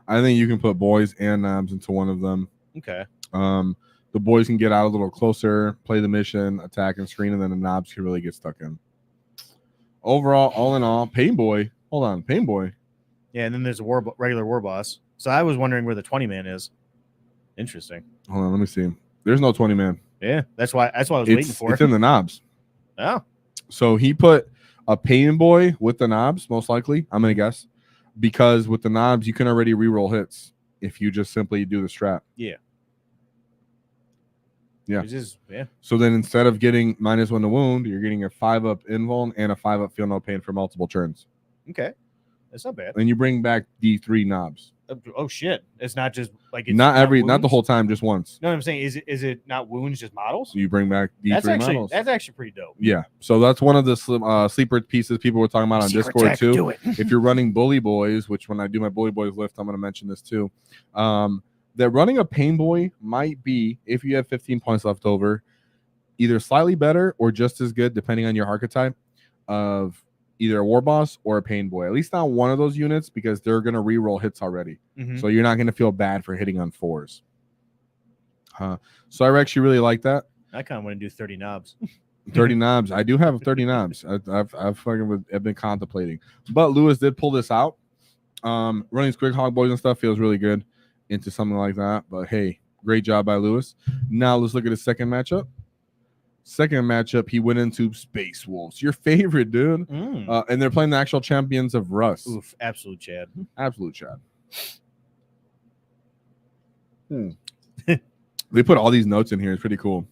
I think you can put boys and knobs into one of them. Okay. The boys can get out a little closer, play the mission, attack and screen, and then the knobs can really get stuck in. Overall, all in all, Pain Boy. Hold on, Pain Boy. Yeah, and then there's a regular war boss. So I was wondering where the 20-man is. Interesting. Hold on, let me see. There's no 20-man. Yeah, that's why I was waiting for. It's in the knobs. Oh. So he put A Pain Boy with the knobs, most likely, I'm going to guess. Because with the knobs, you can already reroll hits if you just simply do the strat. Yeah. Yeah. Yeah. So then instead of getting -1 to wound, you're getting a 5-up invuln and a 5-up feel no pain for multiple turns. Okay. That's not bad. And you bring back D3 knobs. Oh shit! It's not just like it's Not the wounds? whole time, just once. No, I'm saying is it not wounds, just models? So you bring back D3 models. That's actually pretty dope. Yeah. So that's one of the sleeper pieces people were talking about on Discord too. Do it. If you're running Bully Boys, which when I do my Bully Boys lift, I'm going to mention this too. That running a Pain Boy might be, if you have 15 points left over, either slightly better or just as good, depending on your archetype, of either a War Boss or a Pain Boy. At least not one of those units, because they're going to reroll hits already. So you're not going to feel bad for hitting on 4s. So I actually really like that. I kind of want to do 30 knobs. 30 knobs. I do have 30 knobs. I've been contemplating. But Lewis did pull this out. Running Squig Hog Boys and stuff feels really good into something like that. But hey, great job by Lewis. Now let's look at his second matchup. Second matchup, he went into Space Wolves. Your favorite, dude. And they're playing the actual champions of Russ. Oof, absolute Chad. Absolute Chad. They put all these notes in here. It's pretty cool.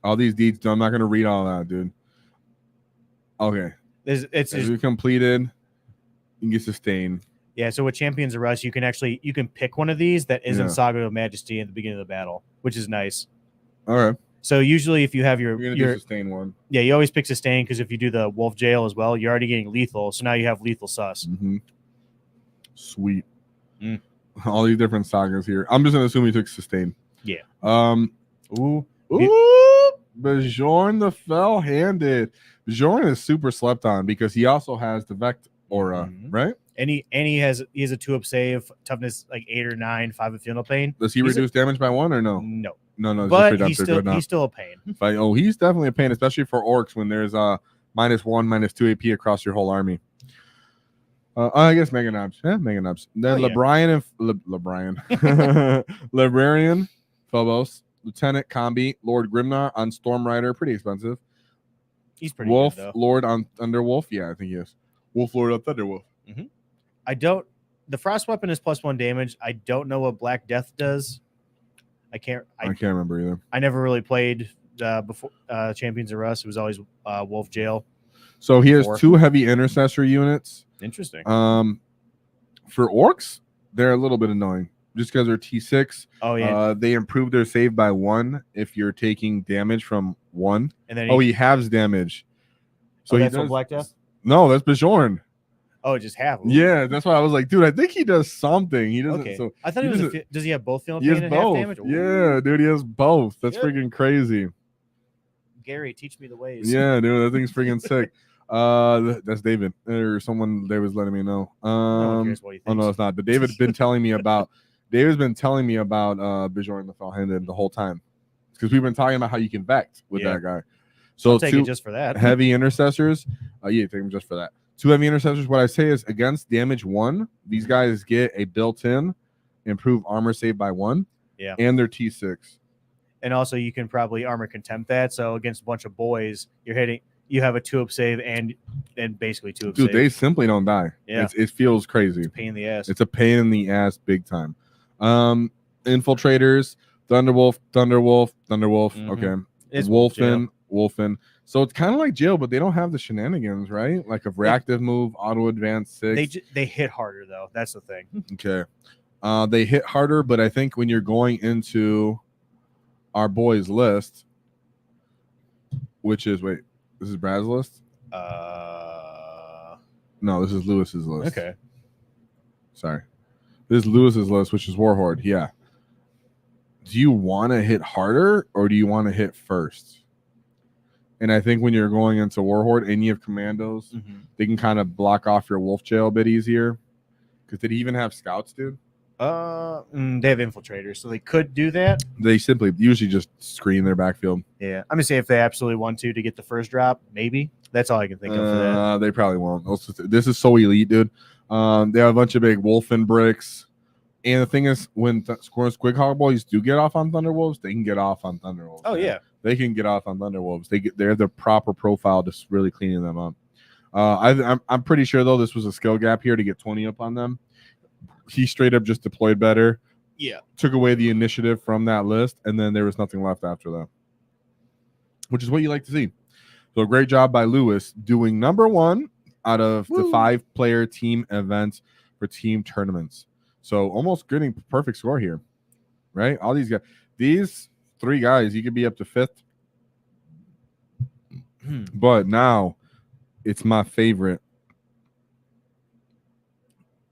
All these deeds. I'm not going to read all that, dude. Okay. It's completed. You can get sustain. Yeah, so with Champions of Russ, you can pick one of these that isn't Saga of Majesty at the beginning of the battle, which is nice. All right. So usually if you have you're gonna do sustain one. Yeah, you always pick sustain, because if you do the Wolf Jail as well, you're already getting lethal. So now you have lethal sus. Sweet. All these different sagas here. I'm just gonna assume he took sustain. Yeah. Ooh. Bjorn the Fell-Handed. Bjorn is super slept on because he also has the Vect aura, right? And he has a 2-up save, toughness like 8 or 9, 5 of feel no pain. Does he reduce damage by 1 or no? No. But he's still a pain. He's definitely a pain, especially for Orks when there's -1, -2 AP across your whole army. I guess Mega Knobs. Yeah, Mega Knobs. Then Librarian, Phobos, Lieutenant Combi, Lord Grimnar on Storm Rider. Pretty expensive. He's pretty Wolf good, though. Lord on Thunderwolf. Yeah, I think he is. Wolf Lord on Thunderwolf. The Frost Weapon is +1 damage. I don't know what Black Death does. I can't remember either. I never really played before Champions of Russ. It was always Wolf Jail. So he has 2 heavy intercessor units. Interesting. For Orks, they're a little bit annoying just because they're T6. Oh yeah. They improve their save by 1 if you're taking damage from 1. And then he halves damage. So that's what Black Death? No, that's Bjorn. Oh, just half. Yeah, that's why I was like, dude, I think he does something. He doesn't. Okay. So I thought does he have both feel he pain has and both. half damage? Yeah, dude, he has both. That's freaking crazy. Gary, teach me the ways. Yeah, dude, that thing's freaking sick. That's David or someone they was letting me know. No one cares what he thinks. Oh no, it's not. But David's been telling me about Bjorn the Fell-Handed the whole time, because we've been talking about how you can Vect with that guy. So I'll take it just for that. Heavy intercessors. Take him just for that. 2 heavy intercessors. What I say is against damage 1, these guys get a built-in improved armor save by 1. Yeah. And they're T6. And also you can probably armor contempt that. So against a bunch of boys, you have a 2-up save and basically 2-up save. Dude, they simply don't die. Yeah. It feels crazy. It's a pain in the ass. It's a pain in the ass big time. Infiltrators, Thunderwolf. Okay. It's Wolfen. So it's kind of like jail, but they don't have the shenanigans, right? Like a reactive move, auto advance 6. They hit harder though. That's the thing. Okay. They hit harder, but I think when you're going into our boys list, which is this is Brad's list? No, this is Lewis's list. Okay. Sorry. This is Lewis's list, which is War Horde. Yeah. Do you want to hit harder or do you want to hit first? And I think when you're going into War Horde and you have commandos, they can kind of block off your wolf jail a bit easier. Because did he even have scouts, dude? They have infiltrators, so they could do that. They simply usually just screen their backfield. Yeah, I'm gonna say if they absolutely want to get the first drop, maybe. That's all I can think of for that. They probably won't. This is so elite, dude. They have a bunch of big Wolfen bricks. And the thing is, when Squig Hog Boys do get off on Thunderwolves, they can get off on Thunderwolves. Oh, yeah. They can get off on They're the proper profile, just really cleaning them up. I'm pretty sure though this was a skill gap here to get 20 up on them. He straight up just deployed better. Yeah. Took away the initiative from that list, and then there was nothing left after that, which is what you like to see. So great job by Lewis doing number 1 out of the 5-player team events for team tournaments. So almost getting perfect score here, right? All these guys, these 3 guys, you could be up to 5th. But now it's my favorite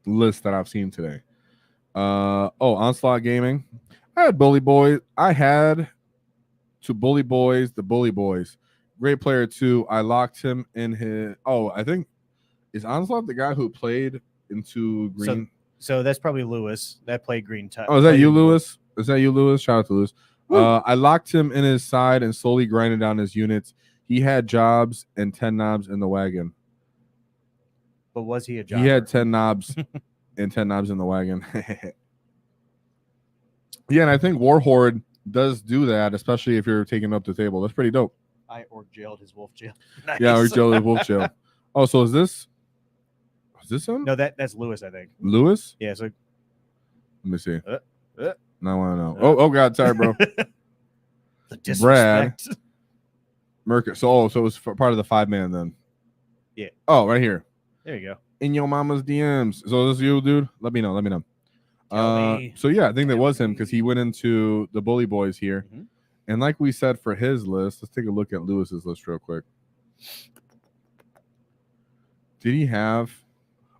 list that I've seen today. Onslaught Gaming. I had Bully Boys. I had to Bully Boys, the Bully Boys. Great player too. I locked him in his. Oh, I think is Onslaught the guy who played into green. So that's probably Lewis that played green. Oh, is that you, Lewis? Is that you, Lewis? Shout out to Lewis. I locked him in his side and slowly grinded down his units. He had jobs and 10 knobs in the wagon. But was he a job? He had 10 knobs and 10 knobs in the wagon. Yeah, and I think War Horde does do that, especially if you're taking up the table. That's pretty dope. Or jailed his wolf jail. Nice. Yeah, or jailed his wolf jail. Oh, so is this him? No, that's Lewis, I think. Lewis? Yeah, so let me see. uh, Now I want to know. Oh God, sorry, bro. the disrespect. Brad Merker. So it was part of the 5-man then. Yeah. Oh, right here. There you go. In your mama's DMs. So is this you, dude? Let me know. So yeah, I think that was him because he went into the Bully Boys here. Mm-hmm. And like we said for his list, let's take a look at Lewis's list real quick. Did he have?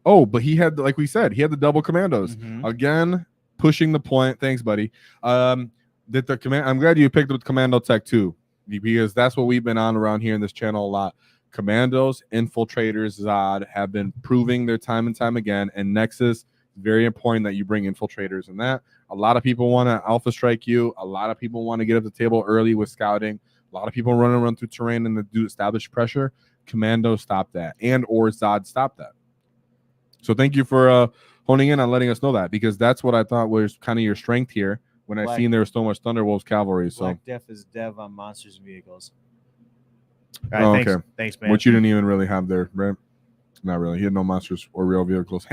Oh, but he had, like we said, he had the double commandos. Mm-hmm. Again, pushing the point. Thanks, buddy. I'm glad you picked up Commando Tech too, because that's what we've been on around here in this channel a lot. Commandos, infiltrators, Zod have been proving their time and time again, and Nexus, very important that you bring infiltrators in that. A lot of people want to alpha strike you. A lot of people want to get up the table early with scouting. A lot of people run through terrain and do establish pressure. Commando stop that, and or Zod stop that. So thank you for honing in on letting us know that, because that's what I thought was kind of your strength here when I seen there was so much Thunderwolves cavalry. So Black Death is dev on monsters and vehicles. All right, okay. Thanks, man. Which you didn't even really have there, right? Not really. He had no monsters or real vehicles.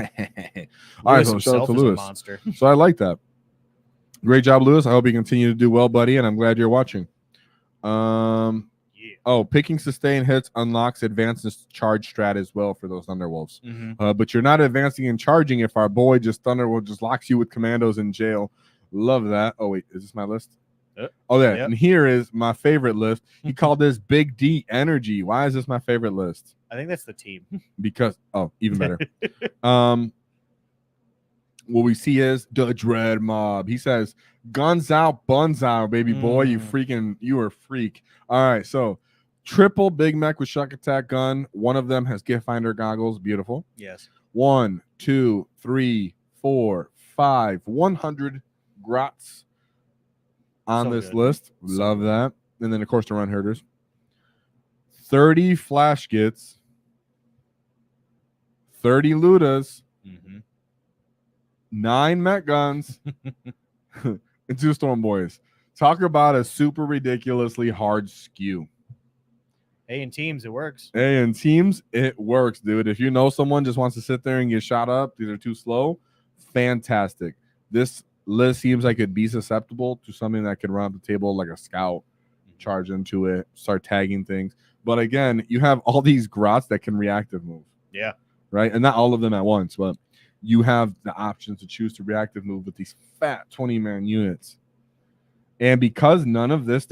All right, so shout out to Lewis. So I like that. Great job, Lewis. I hope you continue to do well, buddy, and I'm glad you're watching. Oh, picking sustain hits unlocks advance and charge strat as well for those Thunderwolves. Mm-hmm. But you're not advancing and charging if our boy Thunderwolf just locks you with commandos in jail. Love that. Oh, wait, is this my list? Oh, yeah. Yep. And here is my favorite list. He called this Big D Energy. Why is this my favorite list? I think that's the team. Because, even better. What we see is the Dread Mob. He says, guns out, buns out, baby boy. You are a freak. All right, so triple Big Mech with shock attack gun. One of them has gift finder goggles. Beautiful. Yes. 1, 2, 3, 4, 5, 100 grots on this list. Love that. And then, of course, the run herders. 30 flash gets. 30 Ludas. 9 Met guns. And 2 Storm Boys. Talk about a super ridiculously hard skew. Hey, in teams, it works. Hey, in teams, it works, dude. If you know someone just wants to sit there and get shot up, these are too slow, fantastic. This list seems like it'd be susceptible to something that could run up the table like a scout, charge into it, start tagging things. But again, you have all these grots that can reactive move. Yeah. Right? And not all of them at once, but you have the options to choose to reactive move with these fat 20-man units. And because none of this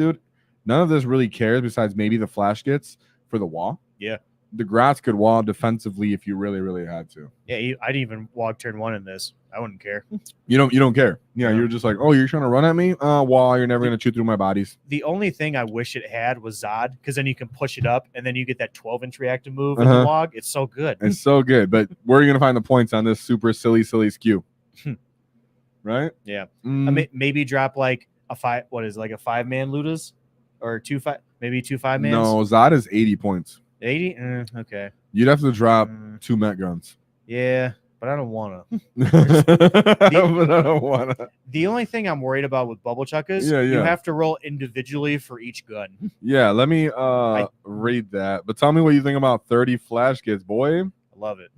really cares besides maybe the flash gets for the wall. Yeah. The grots could wall defensively if you really, really had to. Yeah, I'd even walk turn 1 in this. I wouldn't care. You don't care. Yeah, you're just like, oh, you're trying to run at me? Wall, you're never going to chew through my bodies. The only thing I wish it had was Zod, because then you can push it up, and then you get that 12-inch reactive move in the WAAAGH. It's so good. It's so good. But where are you going to find the points on this super silly skew? Right? Yeah. Maybe drop like a 5-man Ludas? Or 2-5, maybe 2 5-mans? No, Zod is 80 points. 80? Okay. You'd have to drop 2 Met guns. Yeah. but I don't want to. But I don't want to. The only thing I'm worried about with bubble chuck is you have to roll individually for each gun. Yeah, let me read that. But tell me what you think about 30 flash kits, boy. I love it.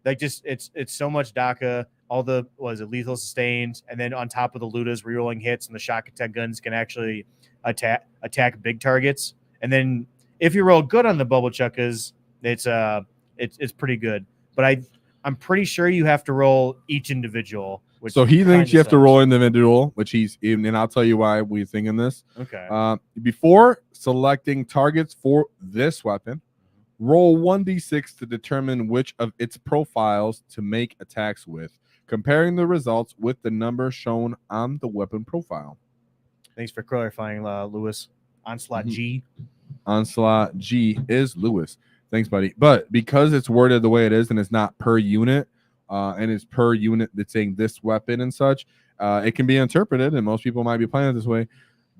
Like just it's so much DACA. All the lethal sustained, and then on top of the Ludas, rerolling hits, and the shock attack guns can actually attack big targets. And then if you roll good on the bubble chuckas, it's pretty good. But I'm pretty sure you have to roll each individual. So he thinks you have to roll individual, which he's in, and I'll tell you why we're thinking this. Okay. Before selecting targets for this weapon, roll 1d6 to determine which of its profiles to make attacks with, comparing the results with the number shown on the weapon profile. Thanks for clarifying, Lewis. Onslaught G. Onslaught G is Lewis. Thanks, buddy. But because it's worded the way it is and it's not per unit, and it's per unit that's saying this weapon and such, it can be interpreted, and most people might be playing it this way,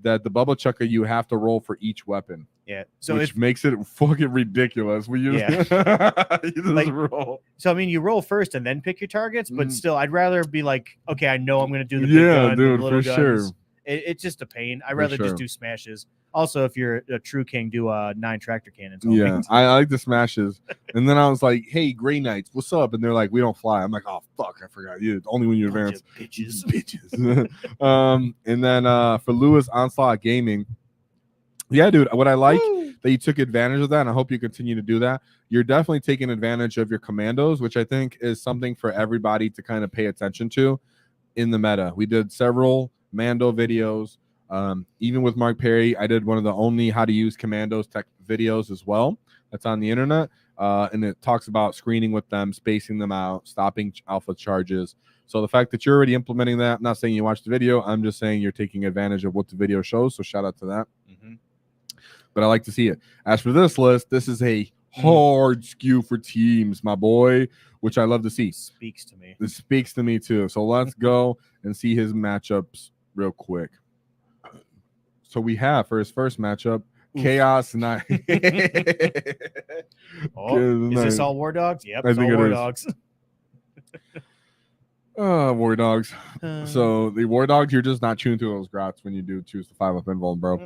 that the bubble chucker you have to roll for each weapon. Yeah. So which makes it fucking ridiculous. You just roll. So I mean, you roll first and then pick your targets, but still, I'd rather be like, okay, I know I'm going to do the big gun, dude, the little for guns. sure. It's just a pain. I'd rather just do smashes. Also, if you're a true king, do 9 tractor cannons. Yeah, I like the smashes. And then I was like, hey, Gray Knights, what's up? And they're like, we don't fly. I'm like, oh, fuck, I forgot. You only when you advance. Bitches. And then for Lewis Onslaught Gaming, yeah, dude, what I like that you took advantage of that, and I hope you continue to do that. You're definitely taking advantage of your commandos, which I think is something for everybody to kind of pay attention to in the meta. We did several Mando videos. Even with Mark Perry, I did one of the only how to use commandos tech videos as well. That's on the internet. And it talks about screening with them, spacing them out, stopping alpha charges. So the fact that you're already implementing that, I'm not saying you watched the video. I'm just saying you're taking advantage of what the video shows. So shout out to that. But I like to see it. As for this list, this is a hard skew for teams, my boy, which I love to see. Speaks to me. This speaks to me too. So let's go and see his matchups real quick. So we have for his first matchup, Chaos Knight. Is this all War Dogs? Yep, it's all War Dogs. War Dogs. So the War Dogs, you're just not chewing through those grots when you do choose the 5-up invuln, bro.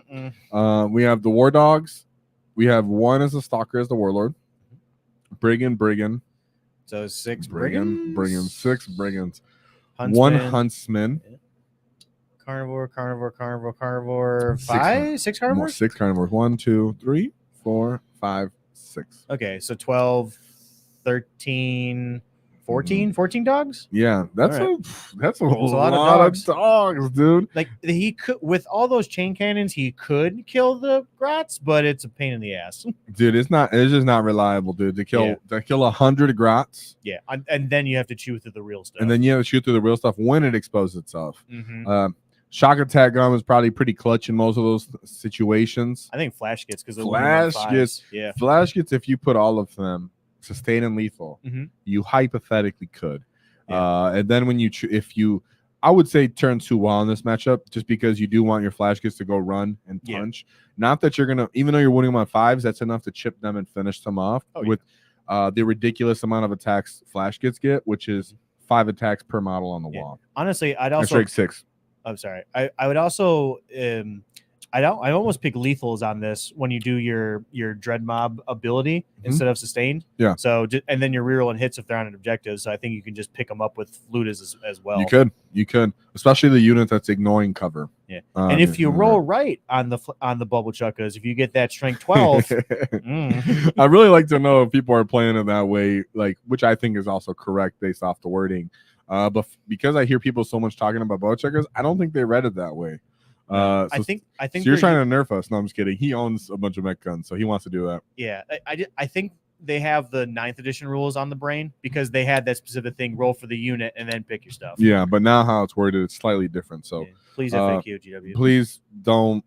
We have the War Dogs. We have one as a stalker as the Warlord. Brigand. So 6 Brigand, 6 Brigands. Huntsman. 1 Huntsman. Carnivore. 6 carnivores? 6 carnivores. 1, 2, 3, 4, 5, 6. Okay, so 12, 13, 14 dogs? Yeah, that's right. That's a lot of dogs, dude. Like he could, with all those chain cannons, he could kill the grots, but it's a pain in the ass. Dude, it's just not reliable, dude. To kill 100 grots. Yeah, and then you have to chew through the real stuff. And then you have to shoot through the real stuff when it exposes itself. Shock attack gun was probably pretty clutch in most of those situations. I think flash gets because flash gets if you put all of them sustain and lethal, you hypothetically could. And then when I would say turn 2 well in this matchup, just because you do want your flash kits to go run and punch. Not that you're gonna, even though you're winning them on 5s, that's enough to chip them and finish them off with the ridiculous amount of attacks flash kits get, which is 5 attacks per model on the wall. Honestly, I'd also 6. I'm sorry. I would also I almost pick lethals on this when you do your dread mob ability instead of sustained. Yeah. So and then you're rerolling hits if they're on an objective. So I think you can just pick them up with Ludas as well. You could, especially the unit that's ignoring cover. Yeah. And if you roll right on the bubble chuckas, if you get that strength 12, I really like to know if people are playing it that way, like, which I think is also correct based off the wording. But because I hear people so much talking about bubble chuckers, I don't think they read it that way. I think so you're trying to nerf us. No, I'm just kidding. He owns a bunch of mech guns, so he wants to do that. Yeah, I think they have the 9th edition rules on the brain because they had that specific thing: roll for the unit and then pick your stuff. Yeah, but now how it's worded, it's slightly different. So please FAQ GW. Please don't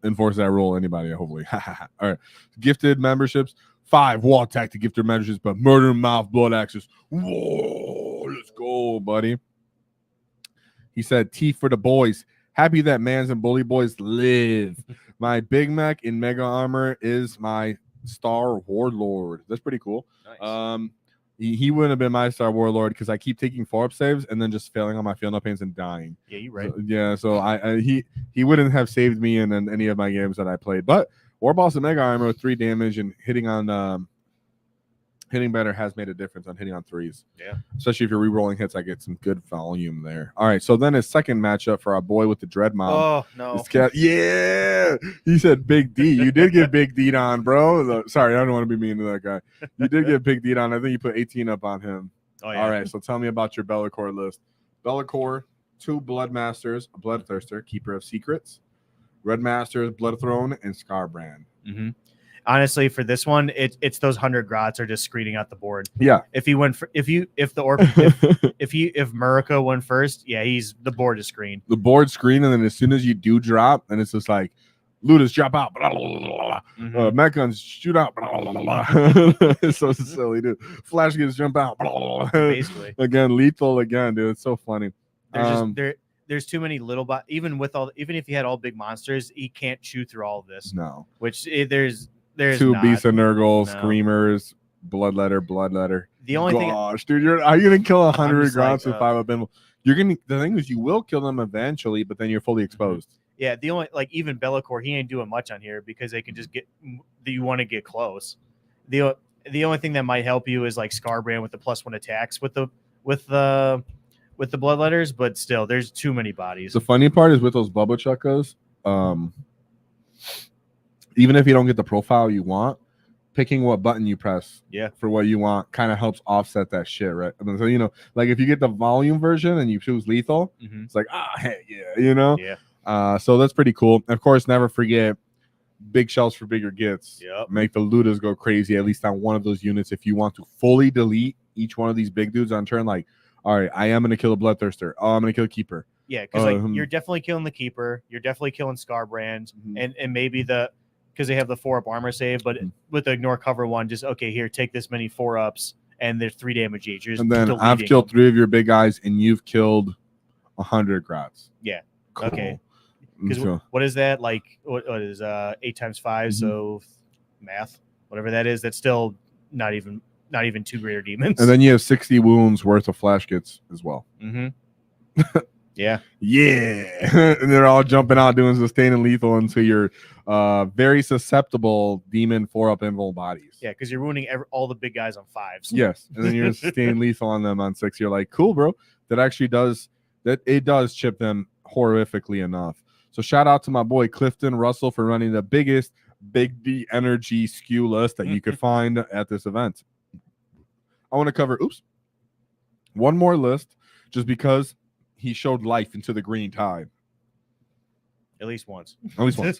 enforce that rule, anybody. Hopefully. All right, gifted memberships. 5 wall tactic gifted memberships, but murder mouth blood axes. Whoa, let's go, buddy. He said, "T for the boys. Happy that mans and bully boys live. My Big Mac in mega armor is my star warlord." That's pretty cool. Nice. He wouldn't have been my Star Warlord because I keep taking 4-up saves and then just failing on my field no pains and dying. Yeah, you're right. So he wouldn't have saved me in any of my games that I played. But Warboss and Mega Armor with 3 damage and hitting better has made a difference on hitting on 3s. Yeah. Especially if you're re-rolling hits, I get some good volume there. All right, so then his second matchup for our boy with the Dread Mob. Oh, no. Yeah! He said Big D. You did get Big D on, bro. Sorry, I don't want to be mean to that guy. You did get Big D on. I think you put 18 up on him. Oh, yeah. All right, so tell me about your Be'lakor list. Be'lakor, 2 Bloodmasters, a Bloodthirster, Keeper of Secrets, Red Masters, Bloodthrone, and Scarbrand. Mm-hmm. Honestly, for this one, it's those 100 grots are just screening out the board. Yeah. If he went if Murica went first, yeah, the board is screened. The board screen, and then as soon as you do drop, and it's just like Ludus drop out, blah, blah, blah, blah. Mechans shoot out, blah, blah, blah. It's so silly, dude. Flash gets jump out, blah, blah, blah. Basically. Again, lethal again, dude. It's so funny. There's too many little even if he had all big monsters, he can't chew through all of this. No. Which there's 2 Beast of Nurgle, Screamers, Bloodletter. The only thing, dude, are you gonna kill 100 grounds with 5-up Inval? You're gonna. The thing is, you will kill them eventually, but then you're fully exposed. Yeah, the only even Be'lakor, he ain't doing much on here because they can just get. You want to get close. The only thing that might help you is like Scarbrand with the +1 attacks with the Bloodletters, but still, there's too many bodies. The funny part is with those Bubba Chuckos, even if you don't get the profile you want, picking what button you press for what you want kind of helps offset that shit, right? I mean, so, like if you get the volume version and you choose lethal, it's like, hey, yeah, Yeah. So that's pretty cool. Of course, never forget big shells for bigger gets. Yep. Make the looters go crazy, at least on one of those units. If you want to fully delete each one of these big dudes on turn, like, all right, I am going to kill a Bloodthirster. Oh, I'm going to kill a Keeper. Yeah, because you're definitely killing the Keeper. You're definitely killing Scarbrand. And maybe because they have the 4-up armor save, but with the ignore cover one, just, okay, here, take this many 4-ups, and there's 3 damage each. And then I've killed 3 of your big guys, and you've killed 100 grots. Yeah. Cool. Okay. Because what is that? Like, what is 8 times 5? So math, whatever that is, that's still not even 2 greater demons. And then you have 60 wounds worth of flash kits as well. Yeah. And they're all jumping out doing sustain and lethal into your very susceptible demon 4-up invul bodies. Yeah, because you're ruining all the big guys on 5s. Yes. And then you're sustain lethal on them on 6. You're like, cool, bro. It does chip them horrifically enough. So shout out to my boy Clifton Russell for running the biggest Big D energy skew list that you could find at this event. I want to cover one more list just because he showed life into the green tide. At least once. At least once.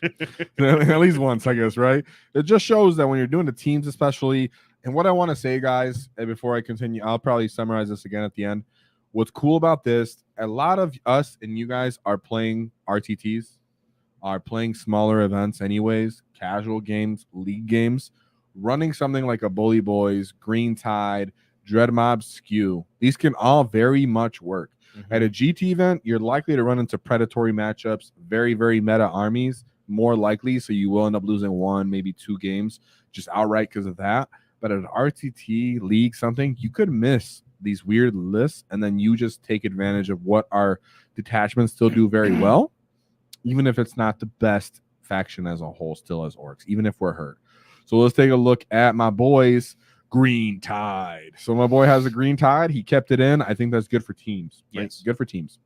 At least once, I guess, right? It just shows that when you're doing the teams, especially, and what I want to say, guys, and before I continue, I'll probably summarize this again at the end. What's cool about this, a lot of us and you guys are playing RTTs, are playing smaller events anyways, casual games, league games, running something like a Bully Boys, Green Tide, Dread Mob Skew. These can all very much work. At a GT event, you're likely to run into predatory matchups, very, very meta armies, more likely, so you will end up losing 1, maybe 2 games just outright because of that. But at an RTT league, something, you could miss these weird lists, and then you just take advantage of what our detachments still do very well, even if it's not the best faction as a whole, still as Orks, even if we're hurt. So let's take a look at my boy's Green Tide. So my boy has a Green Tide. He kept it in. I think that's good for teams. Right? Yes. Good for teams.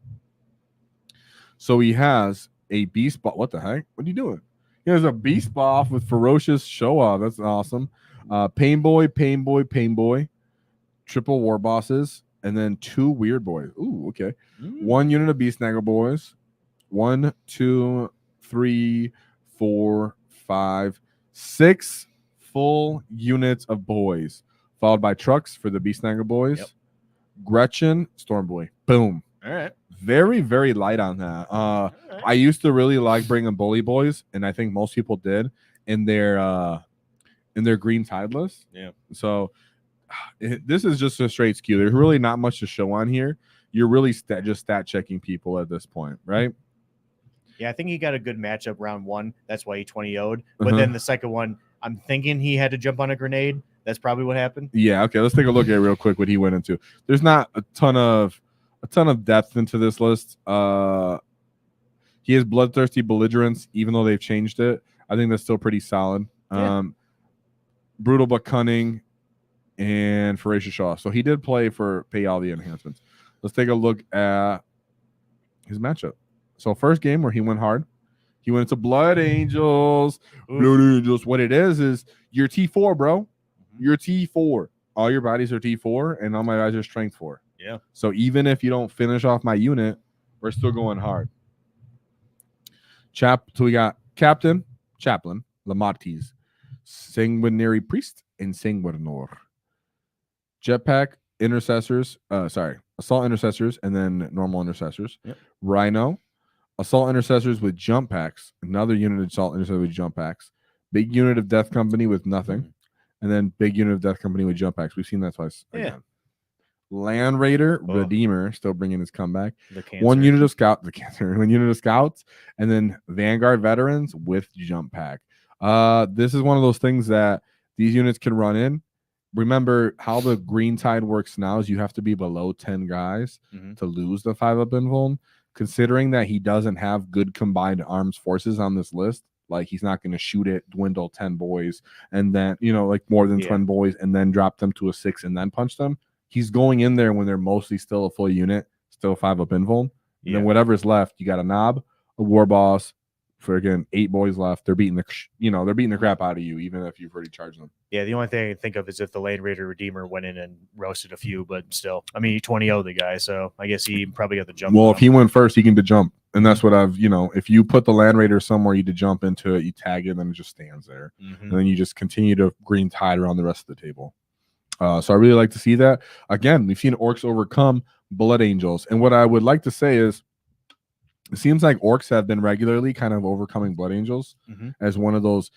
So he has a beast ball. What the heck? What are you doing? He has a beast ball with ferocious show off. That's awesome. Pain Boy, triple war bosses, and then 2 weird boys. Ooh, okay. 1 unit of beast snaggle boys. 1, 2, 3, 4, 5, 6 full units of boys, followed by trucks for the beast snaggle boys. Yep. Gretchen, Storm Boy. Boom. All right. Very, very light on that. I used to really like bringing Bully Boys, and I think most people did in their Green Tide list. Yeah. So this is just a straight skew. There's really not much to show on here. You're really just stat checking people at this point, right? Yeah, I think he got a good matchup round 1. That's why he 20-0'd. But then the second one, I'm thinking he had to jump on a grenade, That's probably what happened. Yeah. Okay. Let's take a look at real quick what he went into. There's not a ton of depth into this list. He has bloodthirsty belligerence, even though they've changed it. I think that's still pretty solid. Yeah. Brutal but cunning and Ferocious Shaw. So he did pay all the enhancements. Let's take a look at his matchup. So first game where he went hard, he went into Blood Angels. Oof. Blood Angels. What it is you're T4, bro. You're T4. All your bodies are T4, and all my guys are strength 4. Yeah. So even if you don't finish off my unit, we're still going hard. So we got Captain, Chaplain, Lamartis, Sanguinary Priest, and Sanguinor. Jetpack, Intercessors, Assault Intercessors, and then normal Intercessors. Yep. Rhino, Assault Intercessors with jump packs, another unit of Assault Intercessors with jump packs. Big unit of Death Company with nothing, and then big unit of Death Company with jump packs. We've seen that twice. Yeah. Again. Land Raider, Redeemer, still bringing his comeback. One unit of Scouts, and then Vanguard Veterans with jump pack. This is one of those things that these units can run in. Remember how the Green Tide works now is you have to be below 10 guys to lose the 5-up invuln. Considering that he doesn't have good combined arms forces on this list, like he's not going to shoot it, dwindle 10 boys, and then like more than 10 boys, and then drop them to a 6 and then punch them. He's going in there when they're mostly still a full unit, still 5-up invuln. And then whatever's left, you got a Knob, a War Boss, for again 8 boys left. They're beating the crap out of you, even if you've already charged them. Yeah, the only thing I can think of is if the Land Raider Redeemer went in and roasted a few, but still, I mean, he 20-0'd the guy, so I guess he probably got the jump. Well, if he went first, he can jump, and that's what I've if you put the Land Raider somewhere, you jump into it, you tag it, and it just stands there, and then you just continue to Green Tide around the rest of the table. So I really like to see that. Again, we've seen Orks overcome Blood Angels. And what I would like to say is it seems like Orks have been regularly kind of overcoming Blood Angels as one of those.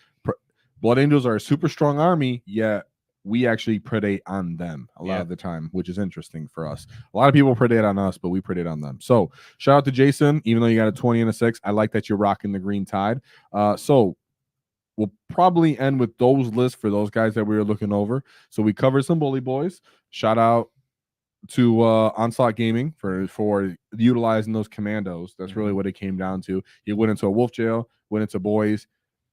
Blood Angels are a super strong army, yet we actually predate on them a lot of the time, which is interesting for us. A lot of people predate on us, but we predate on them. So shout out to Jason. Even though you got a 20 and a 6, I like that you're rocking the Green Tide. So we'll probably end with those lists for those guys that we were looking over. So we covered some bully boys. Shout out to Onslaught Gaming for utilizing those commandos. That's really what it came down to. He went into a wolf jail, went into boys,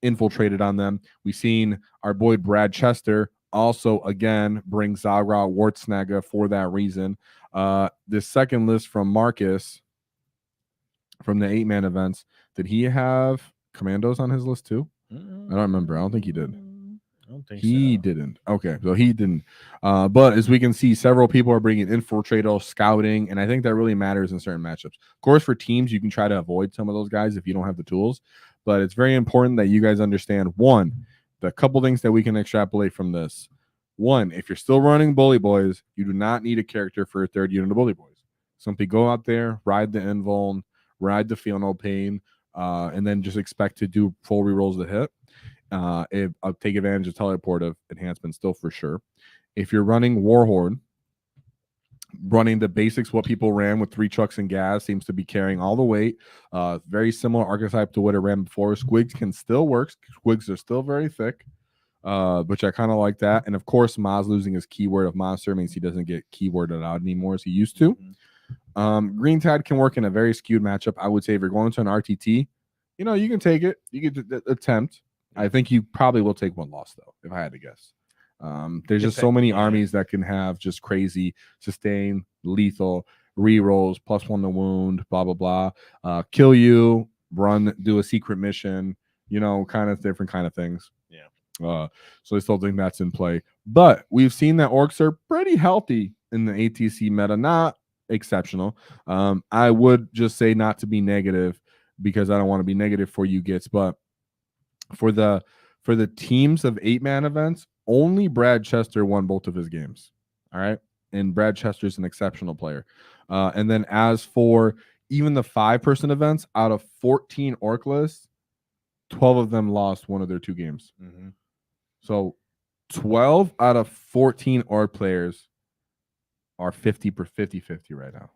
infiltrated on them. We've seen our boy Brad Chester also again bring Zagra Wartsnaga for that reason. This second list from Marcus from the 8-man events, did he have commandos on his list too? I don't remember. I don't think he did. I don't think he didn't. Okay, so he didn't. But as we can see, several people are bringing infiltrator, scouting, and I think that really matters in certain matchups. Of course, for teams, you can try to avoid some of those guys if you don't have the tools. But it's very important that you guys understand, one, the couple things that we can extrapolate from this. One, if you're still running Bully Boys, you do not need a character for a third unit of Bully Boys. Simply go out there, ride the invuln, ride the Feel No Pain, and then just expect to do full rerolls to hit. I'll take advantage of teleportive enhancement still for sure. If you're running Warhorde, running the basics, what people ran with 3 trucks and gas seems to be carrying all the weight. Very similar archetype to what it ran before. Squigs can still work. Squigs are still very thick, which I kind of like that. And of course, Maz losing his keyword of monster means he doesn't get keyworded out anymore as he used to. Green Tide can work in a very skewed matchup. I would say if you're going to an RTT, you can take it. You can attempt. I think you probably will take one loss, though, if I had to guess. There's just so many armies that can have just crazy sustain, lethal, rerolls, +1 to wound, blah, blah, blah. Kill you, run, do a secret mission, kind of different kind of things. Yeah. So I still think that's in play. But we've seen that Orks are pretty healthy in the ATC meta, not exceptional. I would just say not to be negative because I don't want to be negative for you gits, but for the teams of 8-man events, only Brad Chester won both of his games. All right. And Brad Chester's an exceptional player. And then as for even the 5-person events, out of 14 Ork lists, 12 of them lost one of their 2 games. So 12 out of 14 Ork players are 50 right now.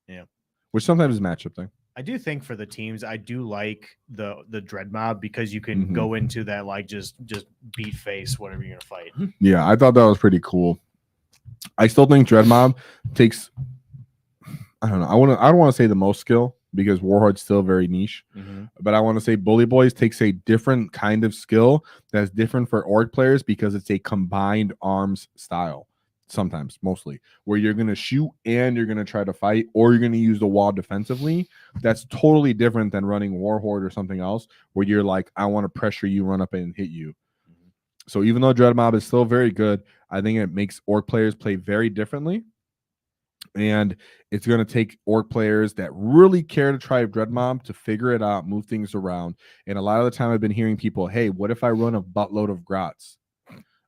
Yeah. Which sometimes is a matchup thing. I do think for the teams, I do like the dread mob because you can go into that like just beat face whatever you're gonna fight. Yeah, I thought that was pretty cool. I still think dread mob takes, I don't know, I don't want to say the most skill because Warhorde's still very niche, but I want to say Bully Boys takes a different kind of skill that's different for Orc players because it's a combined arms style. Sometimes, mostly, where you're going to shoot and you're going to try to fight, or you're going to use the wall defensively. That's totally different than running Warhorde or something else where you're like, I want to pressure you, run up and hit you. So even though Dread Mob is still very good, I think it makes Orc players play very differently. And it's going to take Orc players that really care to try Dread Mob to figure it out, move things around. And a lot of the time I've been hearing people, hey, what if I run a buttload of Grots?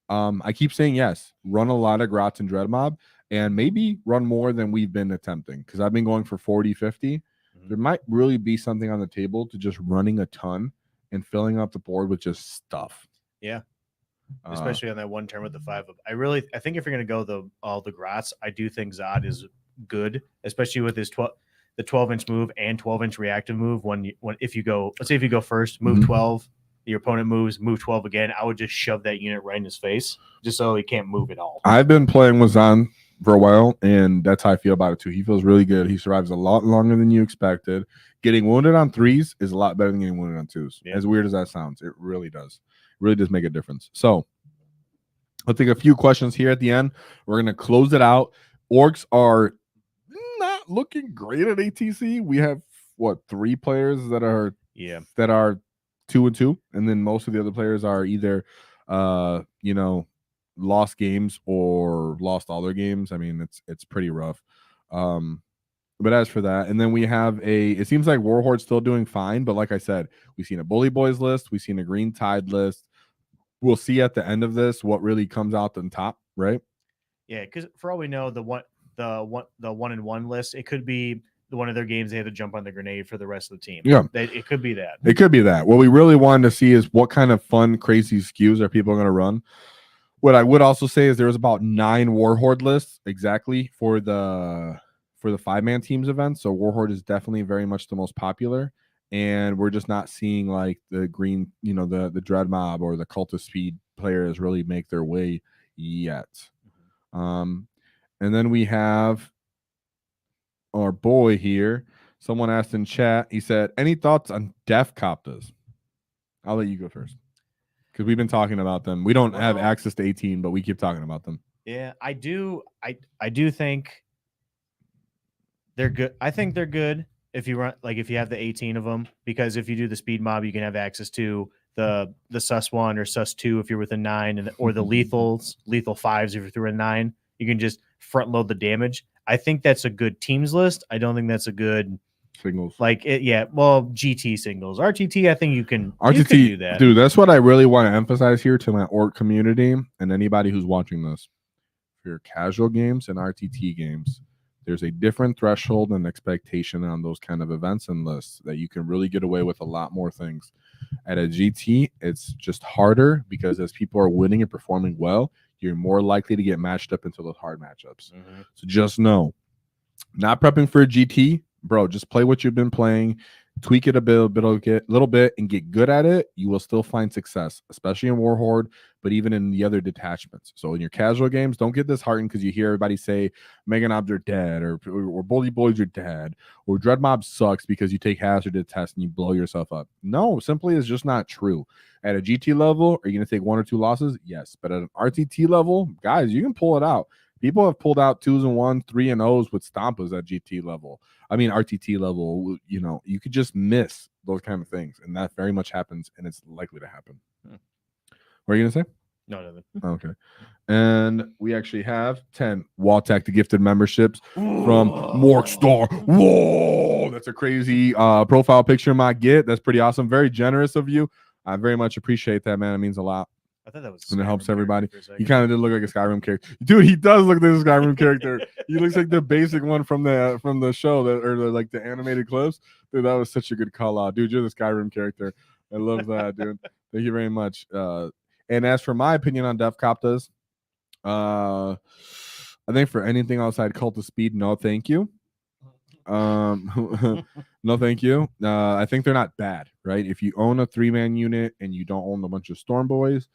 I keep saying yes, run a lot of Grots and Dread Mob, and maybe run more than we've been attempting, because I've been going for 40, 50. There might really be something on the table to just running a ton and filling up the board with just stuff. Yeah. Especially on that one turn with the 5. I think if you're going to go all the Grots, I do think Zod is good, especially with his 12-inch move and 12-inch reactive move. If you go, let's say if you go first, move 12, your opponent moves, move 12 again, I would just shove that unit right in his face just so he can't move at all. I've been playing with Zon for a while, and that's how I feel about it too. He feels really good. He survives a lot longer than you expected. Getting wounded on 3s is a lot better than getting wounded on 2s. Yeah. As weird as that sounds, it really does. It really does make a difference. So let's take a few questions here at the end. We're going to close it out. Orcs are not looking great at ATC. We have, 3 players that are 2-2, and then most of the other players are either lost games or lost all their games. I mean, it's pretty rough. But as for that, and then we have it seems like Warhorde's still doing fine, but like I said, we've seen a Bully Boys list, we've seen a Green Tide list. We'll see at the end of this what really comes out on top, right? Yeah, because for all we know, the 1-1 list, it could be one of their games they had to jump on the grenade for the rest of the team. Yeah, it could be that. It could be that. What we really wanted to see is what kind of fun, crazy skews are people going to run. What I would also say is there was about 9 Warhorde lists exactly for the 5-man teams event. So Warhorde is definitely very much the most popular, and we're just not seeing like the green, the Dread Mob or the Cult of Speed players really make their way yet. And then we have our boy here. Someone asked in chat, he said, any thoughts on Def Coptas? I'll let you go first, because we've been talking about them. We don't have access to 18, but we keep talking about them. Yeah, I do. I do think they're good. I think they're good if you run, like, if you have the 18 of them, because if you do the speed mob, you can have access to the sus 1 or sus 2 if you're within 9, or the lethal 5s if you're through a 9. You can just front load the damage. I think that's a good teams list. I don't think that's a good singles. GT singles. RTT, I think you can do that. Dude, that's what I really want to emphasize here to my Orc community and anybody who's watching this. For your casual games and RTT games, there's a different threshold and expectation on those kind of events and lists that you can really get away with a lot more things. At a GT, it's just harder because as people are winning and performing well, you're more likely to get matched up into those hard matchups. So just know, not prepping for a GT, bro, just play what you've been playing, tweak it a little bit, and get good at it. You will still find success, especially in Warhorde, but even in the other detachments. So in your casual games, don't get disheartened because you hear everybody say Mega Knobs are dead, or Bully Boys are dead, or Dread Mob sucks because you take hazard to test and you blow yourself up. No, simply it's just not true. At a GT level, are you going to take 1 or 2 losses? Yes. But at an RTT level, guys, you can pull it out. People have pulled out 2s and 1s, 3 and 0s with Stompas at GT level. I mean, RTT level, you could just miss those kind of things. And that very much happens, and it's likely to happen. What are you going to say? No, nothing. Okay. And we actually have 10 WAAAGH the gifted memberships from Morkstar. Whoa, that's a crazy profile picture might get. That's pretty awesome. Very generous of you. I very much appreciate that, man. It means a lot. I thought that was, and it helps everybody. He kind of did look like a Skyrim character, dude. He does look like a Skyrim character. He looks like the basic one from the show like the animated clips. Dude, that was such a good call out, dude. You're the Skyrim character. I love that, dude. Thank you very much. And as for my opinion on Def Coptas, I think for anything outside Cult of Speed, no, thank you. No, thank you. I think they're not bad, right? If you own a 3-man unit and you don't own a bunch of Storm Boys,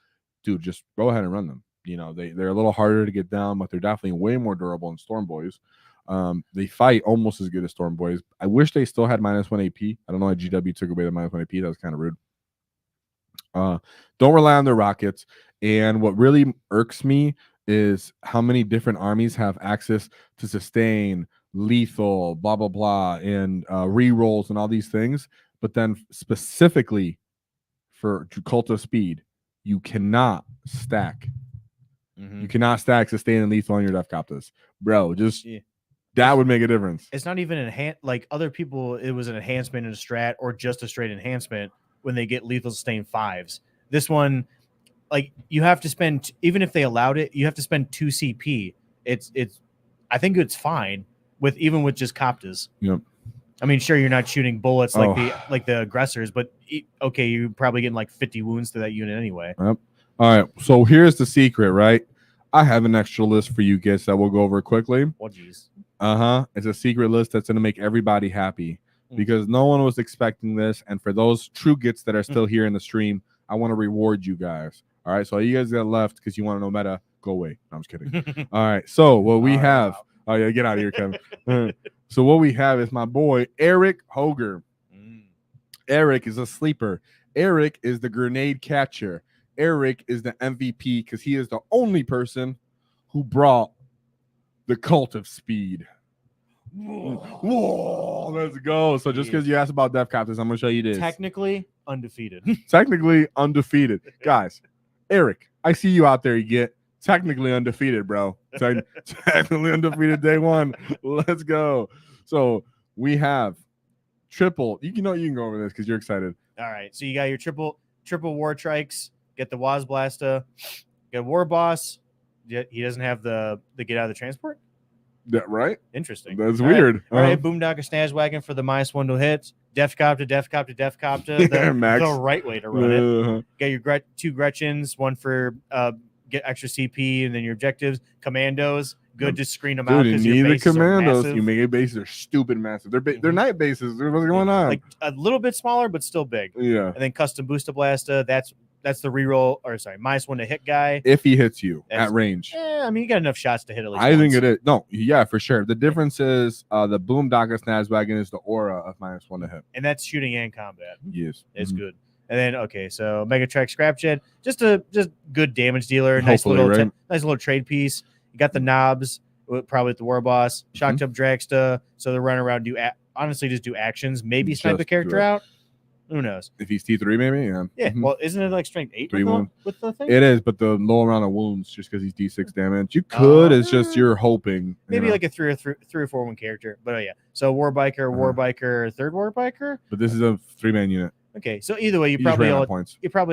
dude, just go ahead and run them. You know, they're a little harder to get down, but they're definitely way more durable than Storm Boys. They fight almost as good as Storm Boys. I wish they still had -1 AP. I don't know why GW took away the -1 AP. That was kind of rude. Don't rely on their rockets. And what really irks me is how many different armies have access to sustain, lethal, blah, blah, blah, and re-rolls and all these things. But then specifically for Cult of Speed, you cannot stack. You cannot stack sustain and lethal on your Death Copters. Bro, just that would make a difference. It's not even like other people, it was an enhancement in a strat or just a straight enhancement when they get lethal sustain 5s. This one, like, you have to spend, even if they allowed it, you have to spend 2 CP. It's I think it's fine even with just Coptas. Yep. I mean, sure, you're not shooting bullets like the aggressors, but okay, you're probably getting like 50 wounds to that unit anyway. Yep. All right. So here's the secret, right? I have an extra list for you guys that we'll go over quickly. Oh, geez. It's a secret list that's going to make everybody happy because no one was expecting this. And for those true gets that are still here in the stream, I want to reward you guys. All right. So you guys that left because you want to know meta, go away. No, I'm just kidding. All right. So what we have. Wow. Oh, yeah. Get out of here, Kevin. So what we have is my boy, Eric Hoger. Eric is a sleeper. Eric is the grenade catcher. Eric is the MVP because he is the only person who brought the Cult of Speed. Whoa, let's go. So just because you asked about Death Copters, I'm going to show you this. Technically undefeated. Technically undefeated. Guys, Eric, I see you out there. You get technically undefeated, bro. Technically undefeated day one. Let's go. So we have triple. You can go over this because you're excited. All right. So you got your triple war trikes. Get the WAAAGH Blasta. Get War Boss. He doesn't have the get out of the transport. Yeah, right. Interesting. That's weird. All right. Boomdocker Snaz Wagon for the -1 to hit. Death Copter. The right way to run it. Get your 2 Gretchens, one for get extra CP, and then your objectives. Commandos. Good to screen them out. You need the commandos. You make a base. They're stupid massive. They're night bases. What's going on? Like a little bit smaller, but still big. Yeah. And then custom Booster Blasta. That's the reroll, or sorry, -1 to hit guy. If he hits you at range. Yeah, I mean, you got enough shots to hit at least I think it is. No, yeah, for sure. The difference is the Boomdocker Snaz Wagon is the aura of -1 to hit. And that's shooting and combat. Yes. It's good. And then, okay, so Megatrack Scrapjet, just good damage dealer. Hopefully, nice little trade piece. You got the knobs, probably with the War Boss. Shocked up Dragsta, so they run around, honestly just do actions. Maybe snipe a character out. Who knows? If he's T3, maybe, yeah. Yeah, well, isn't it like strength 8 with the thing? It is, but the low amount of wounds just because he's D6 damage. You could, it's just you're hoping. Maybe like a 3 or 4 one character. But yeah. So War Biker, third War Biker. But this is a 3-man unit. Okay, so either way, you probably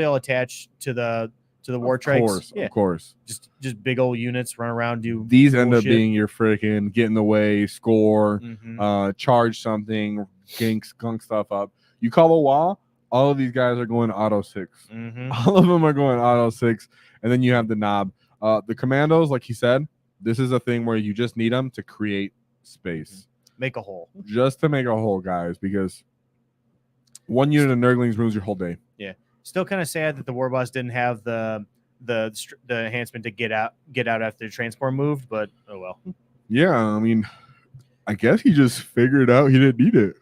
all attach to the war trikes. Of course. Just big old units run around, do these end up being your freaking get in the way, score, charge something, gunk stuff up. You call a wall, all of these guys are going auto 6. All of them are going auto 6, and then you have the knob. The commandos, like he said, this is a thing where you just need them to create space. Make a hole. Just to make a hole, guys, because one unit of Nurglings ruins your whole day. Yeah. Still kind of sad that the War Boss didn't have the enhancement to get out after the transport moved, but oh well. Yeah, I mean, I guess he just figured out he didn't need it.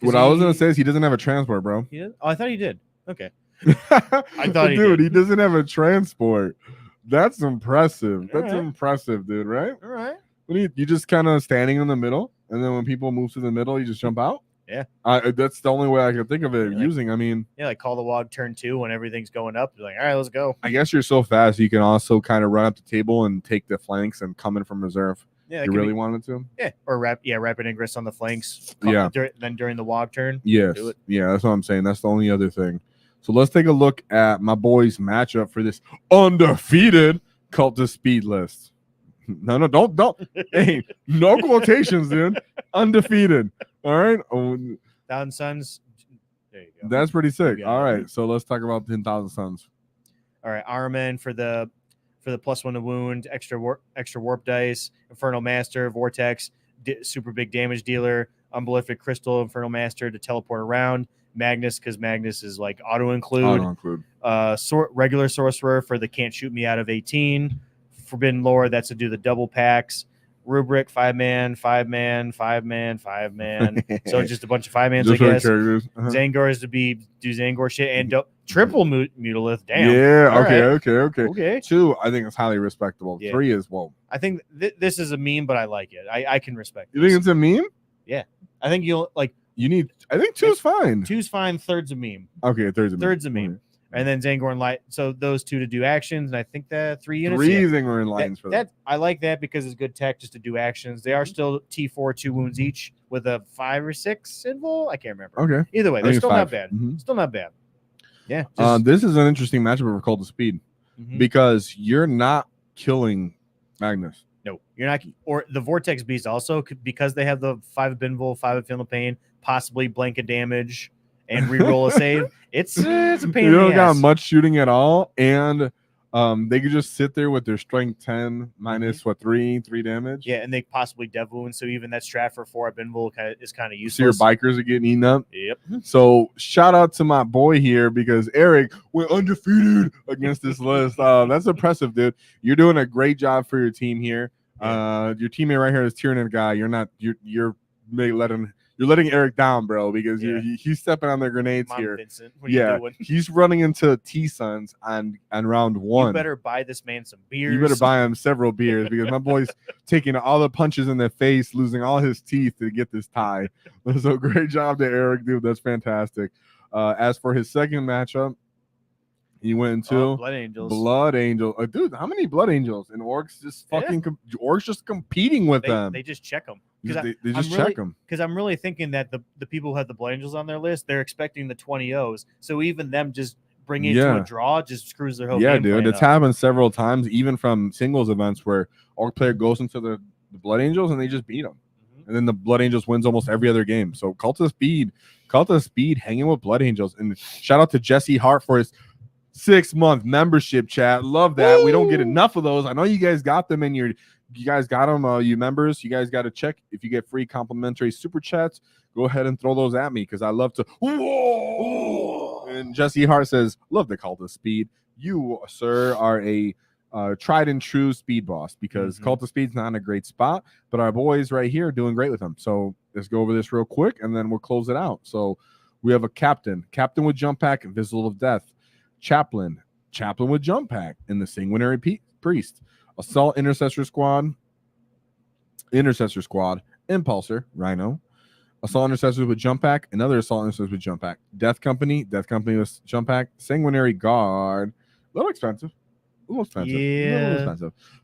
What I was gonna say is he doesn't have a transport, bro. He does? Oh, I thought he did. Okay. I thought he did. He doesn't have a transport. That's impressive. That's impressive, dude. Right? All right. You just kind of standing in the middle, and then when people move to the middle, you just jump out. Yeah. That's the only way I can think of it using. I mean, like call the WAAAGH turn 2 when everything's going up. You're like, all right, let's go. I guess you're so fast you can also kind of run up the table and take the flanks and come in from reserve. Yeah, you really wanted to. Yeah, or rapid ingress on the flanks. Yeah. Then during the WAAAGH turn. Yes. Do it. Yeah, that's what I'm saying. That's the only other thing. So let's take a look at my boys' matchup for this undefeated Cult of Speed list. No, don't. Hey, no quotations, dude. Undefeated. All right. 1,000 Suns. There you go. That's pretty sick. All right. So let's talk about 10,000 Suns. All right. Armin for the +1 to wound, extra warp dice, Infernal Master, Vortex, super big damage dealer, Unbelific Crystal, Infernal Master to teleport around, Magnus, because Magnus is like auto-include, regular Sorcerer for the can't shoot me out of 18, Forbidden Lore, that's to do the double packs, Rubric, 5-man, 5-man, 5-man, 5-man. So just a bunch of 5-mans, I guess. Zangor is to do Zangor shit and triple Mutalith. Damn. Yeah. All Okay. 2, I think it's highly respectable. Yeah. 3 is I think this is a meme, but I like it. I can respect it. You think it's a meme? Yeah. I think you'll like. I think 2 is fine. 2's fine. 3's a meme. Okay, 3's a meme. Okay. And then Zangor and Light. So those 2 to do actions, and I think the 3 units. 3 Zangor and Lions for that. I like that because it's good tech just to do actions. They are still T4, 2 wounds each with a 5 or 6 invul. I can't remember. Okay. Either way, they're still not bad. Still not bad. Yeah. This is an interesting matchup for Cult of Speed because you're not killing Magnus. No, you're not. Or the Vortex Beast also, because they have the 5 of Binvul, 5 of Feel No Pain, possibly blanket damage and reroll a save. It's a pain in the ass. You don't got much shooting at all, and they could just sit there with their strength 10 minus 3 damage. Yeah, and they possibly dev wound, so even that strat for 4 at Binvul is kind of useless. So your bikers are getting eaten up. Yep. So shout out to my boy here because Eric went undefeated against this list. That's impressive, dude. You're doing a great job for your team here. Your teammate right here is Tyranid guy. You're letting Eric down, bro, because he's stepping on the grenades here. Vincent, what are you doing? He's running into T-Suns on round 1. You better buy this man some beers. You better buy him several beers because my boy's taking all the punches in the face, losing all his teeth to get this tie. So great job to Eric, dude. That's fantastic. As for his second matchup, he went into Blood Angels. Dude, how many Blood Angels? And Orks just Orks just competing with them. They just check them. They just check them. Because I'm really thinking that the people who have the Blood Angels on their list, they're expecting the 20 O's. So even them just bringing it to a draw just screws their whole game. Yeah, dude. It's happened several times, even from singles events where Orc player goes into the Blood Angels and they just beat them. And then the Blood Angels wins almost every other game. So Cult of Speed hanging with Blood Angels. And shout out to Jesse Hart for his 6-month membership, chat. Love that. Woo! We don't get enough of those. I know you guys got them in your you guys got them, you members. You guys got to check if you get free complimentary super chats. Go ahead and throw those at me because I love to. Whoa! And Jesse Hart says, "Love the Cult of Speed. You, sir, are a tried and true speed boss because Cult of Speed's not in a great spot, but our boys right here are doing great with them. So let's go over this real quick and then we'll close it out. So we have a captain with jump pack, Visible of Death, chaplain with jump pack, and the sanguinary priest. Assault Intercessor Squad, Impulsor, Rhino, Assault Intercessors with jump pack, another Assault Intercessors with jump pack, Death Company with jump pack, Sanguinary Guard, a little expensive.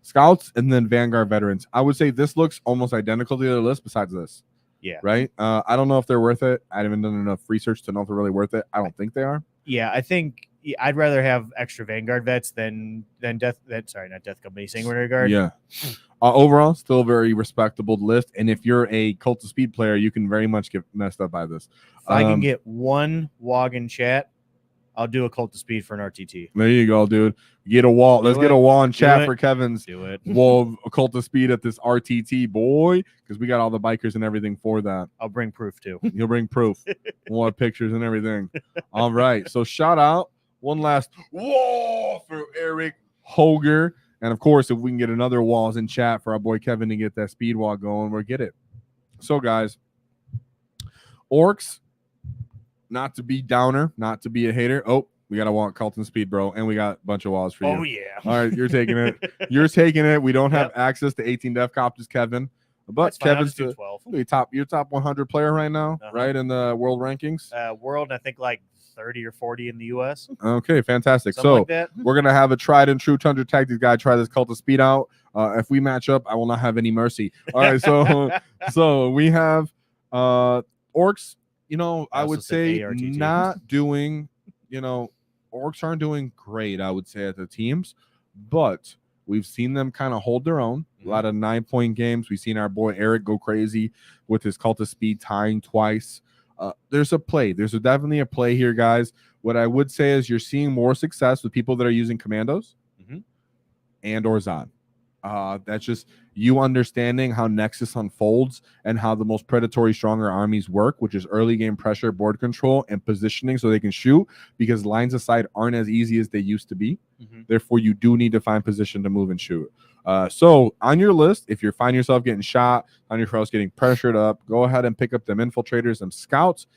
Scouts, and then Vanguard Veterans. I would say this looks almost identical to the other list besides this. Yeah. Right? I don't know if they're worth it. I haven't done enough research to know if they're really worth it. I don't think they are. Yeah, I think I'd rather have extra Vanguard vets than not Death Company, Sanguinary Guard. Yeah. Overall, still a very respectable list. And if you're a Cult of Speed player, you can very much get messed up by this. If I can get one WAAAGH in chat, I'll do a Cult of Speed for an RTT. There you go, dude. Get a wall. Let's get a wall in chat for Kevin's wall of Cult of Speed at this RTT, boy, because we got all the bikers and everything for that. I'll bring proof, too. You'll bring proof. We'll have pictures and everything. All right. So shout out. One last wall for Eric Hoger. And, of course, if we can get another walls in chat for our boy Kevin to get that speed wall going, we'll get it. So, guys, Orks, not to be downer, not to be a hater. Oh, we got to want Carlton Speed, bro. And we got a bunch of walls for you. Oh, yeah. All right, you're taking it. You're taking it. We don't have access to 18 Def Copters, Kevin. But Kevin's your top 100 player right now, right, in the world rankings? World, I think, like 30 or 40 in the U.S. Okay, fantastic. Something so like we're going to have a tried and true Tundra Tactics guy try this Cult of Speed out. If we match up, I will not have any mercy. All right, so we have Orks, I would say not doing, Orks aren't doing great, I would say, at the teams, but we've seen them kind of hold their own. A lot of 9-point games. We've seen our boy Eric go crazy with his Cult of Speed tying twice. There's a play. There's definitely a play here, guys. What I would say is you're seeing more success with people that are using Commandos and or Zod. That's just you understanding how Nexus unfolds and how the most predatory, stronger armies work, which is early game pressure, board control, and positioning so they can shoot, because lines of sight aren't as easy as they used to be. Therefore, you do need to find position to move and shoot. So on your list, if you find yourself getting shot, on your house getting pressured up, go ahead and pick up them infiltrators, them scouts.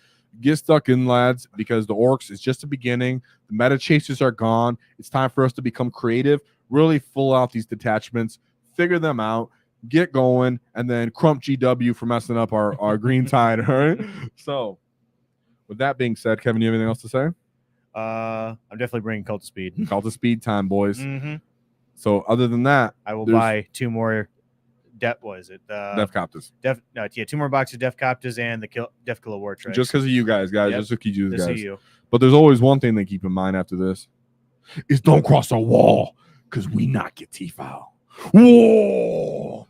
Get stuck in, lads, because the Orks is just the beginning. The meta chasers are gone. It's time for us to become creative, really full out these detachments, figure them out, get going, and then crump GW for messing up our green tide. All right. So with that being said, Kevin, you have anything else to say? I'm definitely bringing Cult of Speed. Cult of Speed time, boys. So other than that, I will buy 2 more. Def Coptas. 2 more boxes of Def Coptas and the Def Killer War Tricks. Just because of you guys. Yep. Just because you guys. You. But there's always one thing they keep in mind after this: is don't cross a wall, because we not get T-Foul. Whoa!